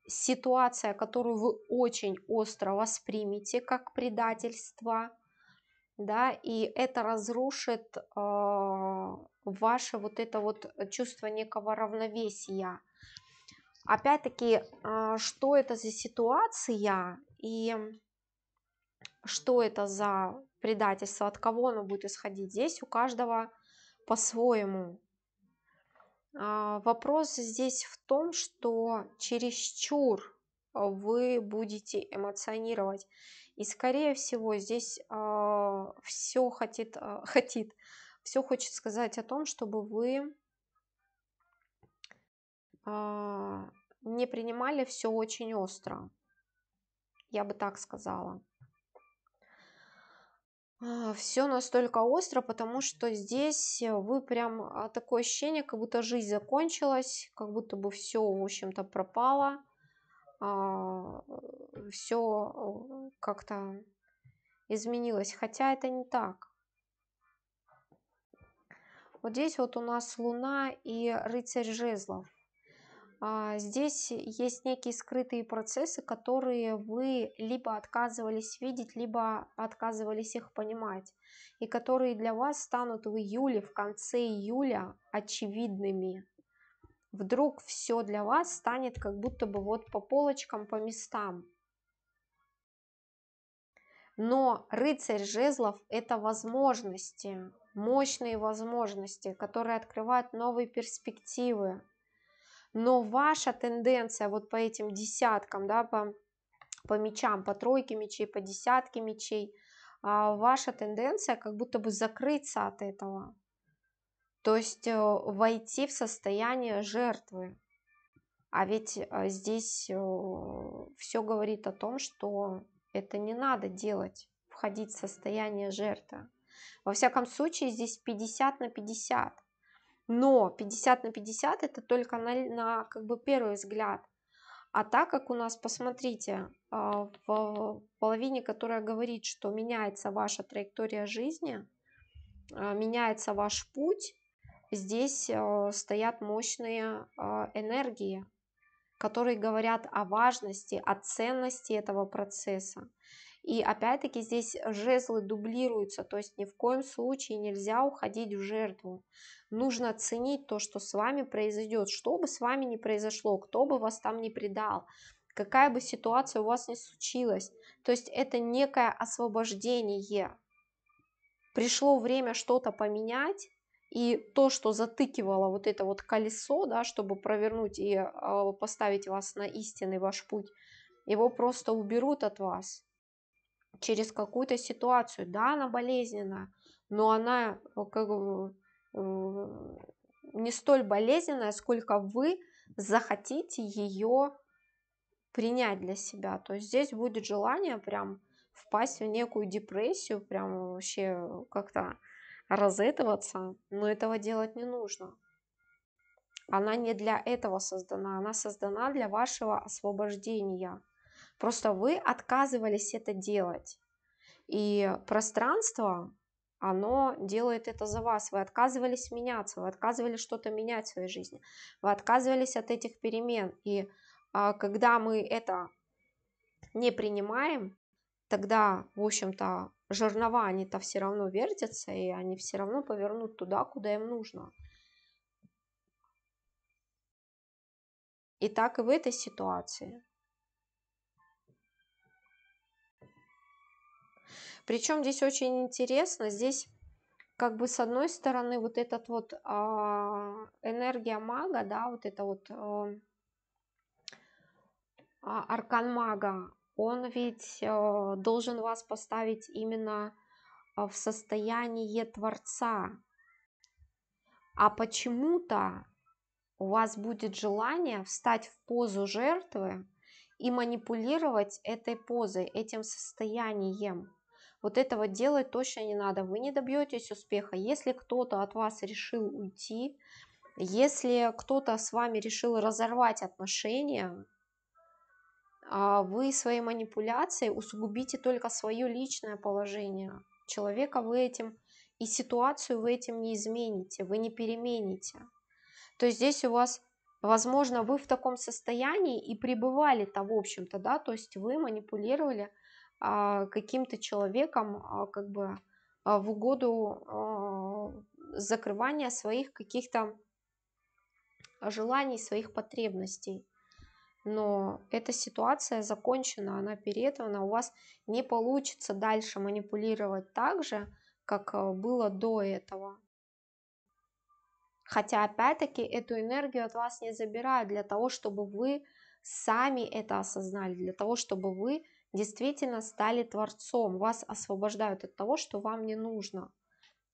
ситуация, которую вы очень остро воспримете как предательство, да, и это разрушит ваше вот это вот чувство некого равновесия. Опять-таки, что это за ситуация и что это за предательство, от кого оно будет исходить, здесь у каждого по-своему. Вопрос здесь в том, что чересчур вы будете эмоционировать. И скорее всего здесь все все хочет сказать о том, чтобы вы не принимали все очень остро. Я бы так сказала. Все настолько остро, потому что здесь вы прям такое ощущение, как будто жизнь закончилась, как будто бы все, в общем-то, пропало, все как-то изменилось, хотя это не так. Вот здесь вот у нас Луна и Рыцарь жезлов. Здесь есть некие скрытые процессы, которые вы либо отказывались видеть, либо отказывались их понимать, и которые для вас станут в июле, в конце июля очевидными. Вдруг все для вас станет как будто бы вот по полочкам, по местам. Но рыцарь жезлов – это возможности, мощные возможности, которые открывают новые перспективы. Но ваша тенденция вот по этим десяткам, да, по мечам, по тройке мечей, по десятке мечей, ваша тенденция как будто бы закрыться от этого. То есть войти в состояние жертвы. А ведь здесь все говорит о том, что это не надо делать, входить в состояние жертвы. Во всяком случае, здесь 50 на 50. Но 50 на 50 это только на как бы первый взгляд. А так как у нас, посмотрите, в половине, которая говорит, что меняется ваша траектория жизни, меняется ваш путь, здесь стоят мощные энергии, которые говорят о важности, о ценности этого процесса. И опять-таки здесь жезлы дублируются, то есть ни в коем случае нельзя уходить в жертву. Нужно ценить то, что с вами произойдет, что бы с вами ни произошло, кто бы вас там ни предал, какая бы ситуация у вас ни случилась. То есть это некое освобождение. Пришло время что-то поменять, и то, что затыкивало вот это вот колесо, да, чтобы провернуть и поставить вас на истинный ваш путь, его просто уберут от вас через какую-то ситуацию. Да, она болезненная, но она как бы не столь болезненная, сколько вы захотите ее принять для себя. То есть здесь будет желание прям впасть в некую депрессию, прям вообще как-то разэтываться, но этого делать не нужно. Она не для этого создана, она создана для вашего освобождения. Просто вы отказывались это делать. И пространство, оно делает это за вас. Вы отказывались меняться, вы отказывались что-то менять в своей жизни. Вы отказывались от этих перемен. И когда мы это не принимаем, тогда, в общем-то, жернова, они-то все равно вертятся, и они все равно повернут туда, куда им нужно. И так и в этой ситуации. Причем здесь очень интересно, здесь как бы с одной стороны вот этот вот энергия мага, да, вот это вот аркан мага, он ведь должен вас поставить именно в состояние Творца. А почему-то у вас будет желание встать в позу жертвы и манипулировать этой позой, этим состоянием. Вот этого делать точно не надо. Вы не добьетесь успеха. Если кто-то от вас решил уйти, если кто-то с вами решил разорвать отношения, вы своей манипуляцией усугубите только свое личное положение. Человека вы этим и ситуацию вы этим не измените, вы не перемените. То есть здесь у вас, возможно, вы в таком состоянии и пребывали-то, в общем-то, да, то есть вы манипулировали каким-то человеком как бы в угоду закрывания своих каких-то желаний, своих потребностей. Но эта ситуация закончена, она перетована, у вас не получится дальше манипулировать так же, как было до этого. Хотя, опять-таки, эту энергию от вас не забирают для того, чтобы вы сами это осознали, для того, чтобы вы действительно стали творцом. Вас освобождают от того, что вам не нужно.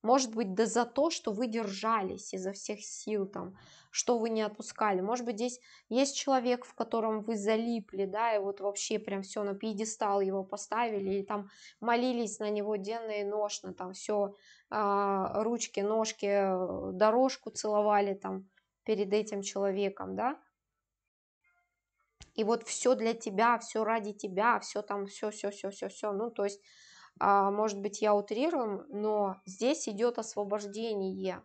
Может быть, да за то, что вы держались изо всех сил, там, что вы не отпускали. Может быть, здесь есть человек, в котором вы залипли, да, и вот вообще прям все на пьедестал его поставили, и там молились на него денно и ношно, там все, ручки, ножки, дорожку целовали там перед этим человеком, да. И вот все для тебя, все ради тебя, все там, все. Ну, то есть может быть, я утрирую, но здесь идет освобождение,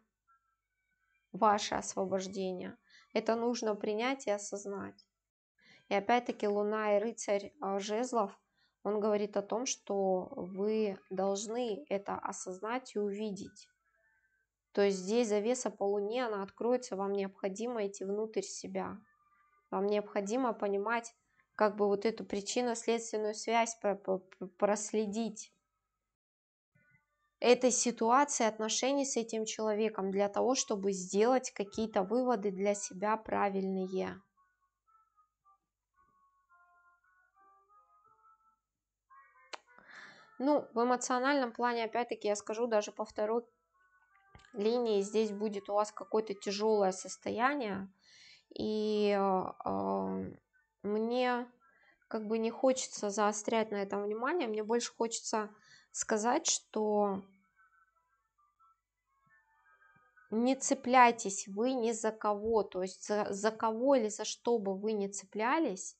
ваше освобождение. Это нужно принять и осознать. И опять-таки Луна и рыцарь жезлов, он говорит о том, что вы должны это осознать и увидеть. То есть здесь завеса по Луне, она откроется, вам необходимо идти внутрь себя. Вам необходимо понимать, как бы вот эту причинно-следственную связь проследить этой ситуации, отношений с этим человеком для того, чтобы сделать какие-то выводы для себя правильные. Ну, в эмоциональном плане, опять-таки, я скажу, даже по второй линии здесь будет у вас какое-то тяжелое состояние, и мне как бы не хочется заострять на этом внимание, мне больше хочется сказать, что не цепляйтесь вы ни за кого, то есть за кого или за что бы вы не цеплялись,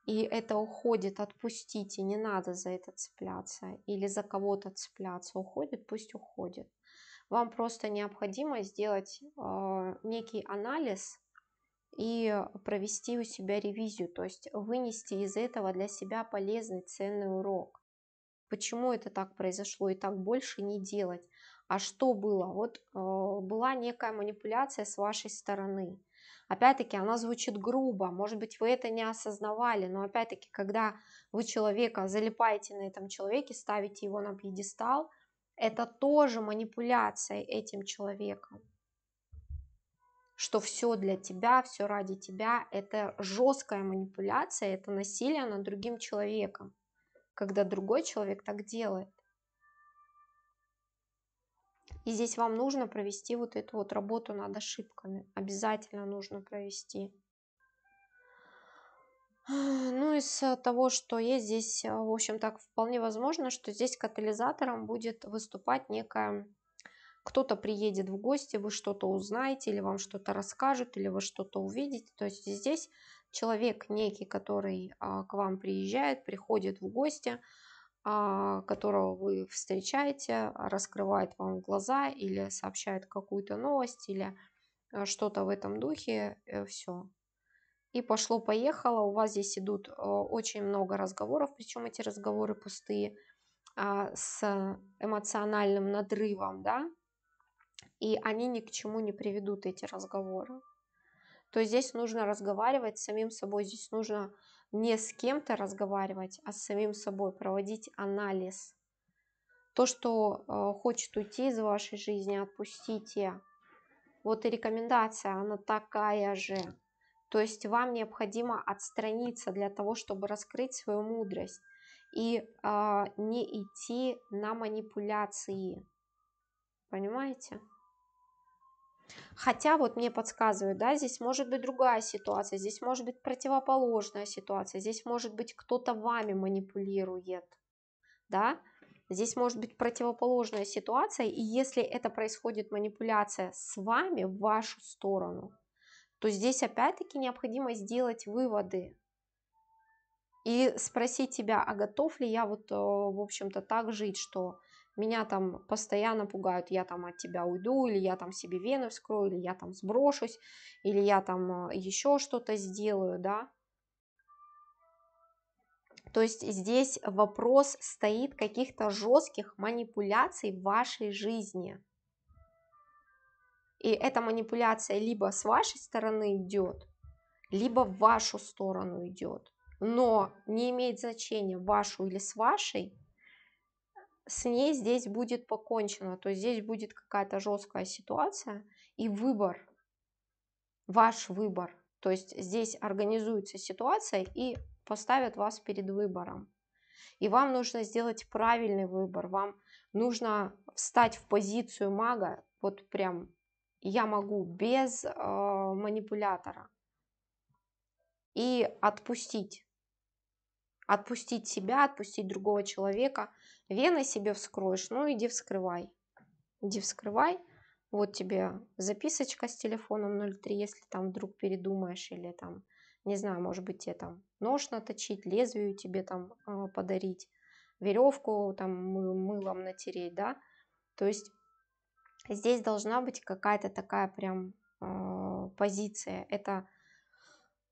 и это уходит, отпустите, не надо за это цепляться, или за кого-то цепляться, уходит, пусть уходит. Вам просто необходимо сделать некий анализ и провести у себя ревизию, то есть вынести из этого для себя полезный, ценный урок. Почему это так произошло, и так больше не делать. А что было? Вот была некая манипуляция с вашей стороны. Опять-таки, она звучит грубо, может быть, вы это не осознавали, но опять-таки, когда вы человека залипаете на этом человеке, ставите его на пьедестал, это тоже манипуляция этим человеком. Что все для тебя, все ради тебя, это жесткая манипуляция, это насилие над другим человеком, когда другой человек так делает. И здесь вам нужно провести вот эту вот работу над ошибками. Обязательно нужно провести. Ну, из того, что есть здесь, в общем, так вполне возможно, что здесь катализатором будет выступать некая... Кто-то приедет в гости, вы что-то узнаете, или вам что-то расскажут, или вы что-то увидите. То есть здесь человек некий, который к вам приезжает, приходит в гости, которого вы встречаете, раскрывает вам глаза или сообщает какую-то новость, или что-то в этом духе, все. И пошло-поехало, у вас здесь идут очень много разговоров, причем эти разговоры пустые, с эмоциональным надрывом, да, и они ни к чему не приведут, эти разговоры. То есть здесь нужно разговаривать с самим собой, здесь нужно не с кем-то разговаривать, а с самим собой, проводить анализ. То, что хочет уйти из вашей жизни, отпустите. Вот и рекомендация, она такая же. То есть вам необходимо отстраниться для того, чтобы раскрыть свою мудрость и не идти на манипуляции. Понимаете? Хотя вот мне подсказывают, да, здесь может быть другая ситуация, здесь может быть противоположная ситуация, здесь может быть кто-то вами манипулирует, да, здесь может быть противоположная ситуация, и если это происходит манипуляция с вами в вашу сторону, то здесь опять-таки необходимо сделать выводы и спросить себя, а готов ли я вот, в общем-то, так жить, что меня там постоянно пугают, я там от тебя уйду, или я там себе вены вскрою, или я там сброшусь, или я там еще что-то сделаю, да. То есть здесь вопрос стоит каких-то жестких манипуляций в вашей жизни. И эта манипуляция либо с вашей стороны идет, либо в вашу сторону идет. Но не имеет значения, вашу или с вашей, с ней здесь будет покончено. То есть здесь будет какая-то жесткая ситуация и выбор, ваш выбор. То есть здесь организуется ситуация и поставят вас перед выбором. И вам нужно сделать правильный выбор. Вам нужно встать в позицию мага, вот прям я могу без манипулятора, и отпустить. Отпустить себя, отпустить другого человека. Вены себе вскроешь, ну иди вскрывай. Иди вскрывай. Вот тебе записочка с телефоном 03, если там вдруг передумаешь, или там, не знаю, может быть, тебе там нож наточить, лезвию тебе там подарить, веревку там мылом натереть, да. То есть здесь должна быть какая-то такая прям позиция. Это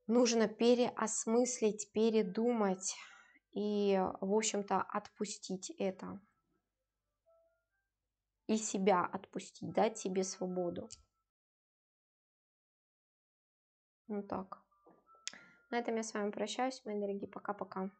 нужно переосмыслить, передумать и, в общем-то, отпустить это. И себя отпустить, дать себе свободу. Вот так. На этом я с вами прощаюсь, мои дорогие. Пока-пока.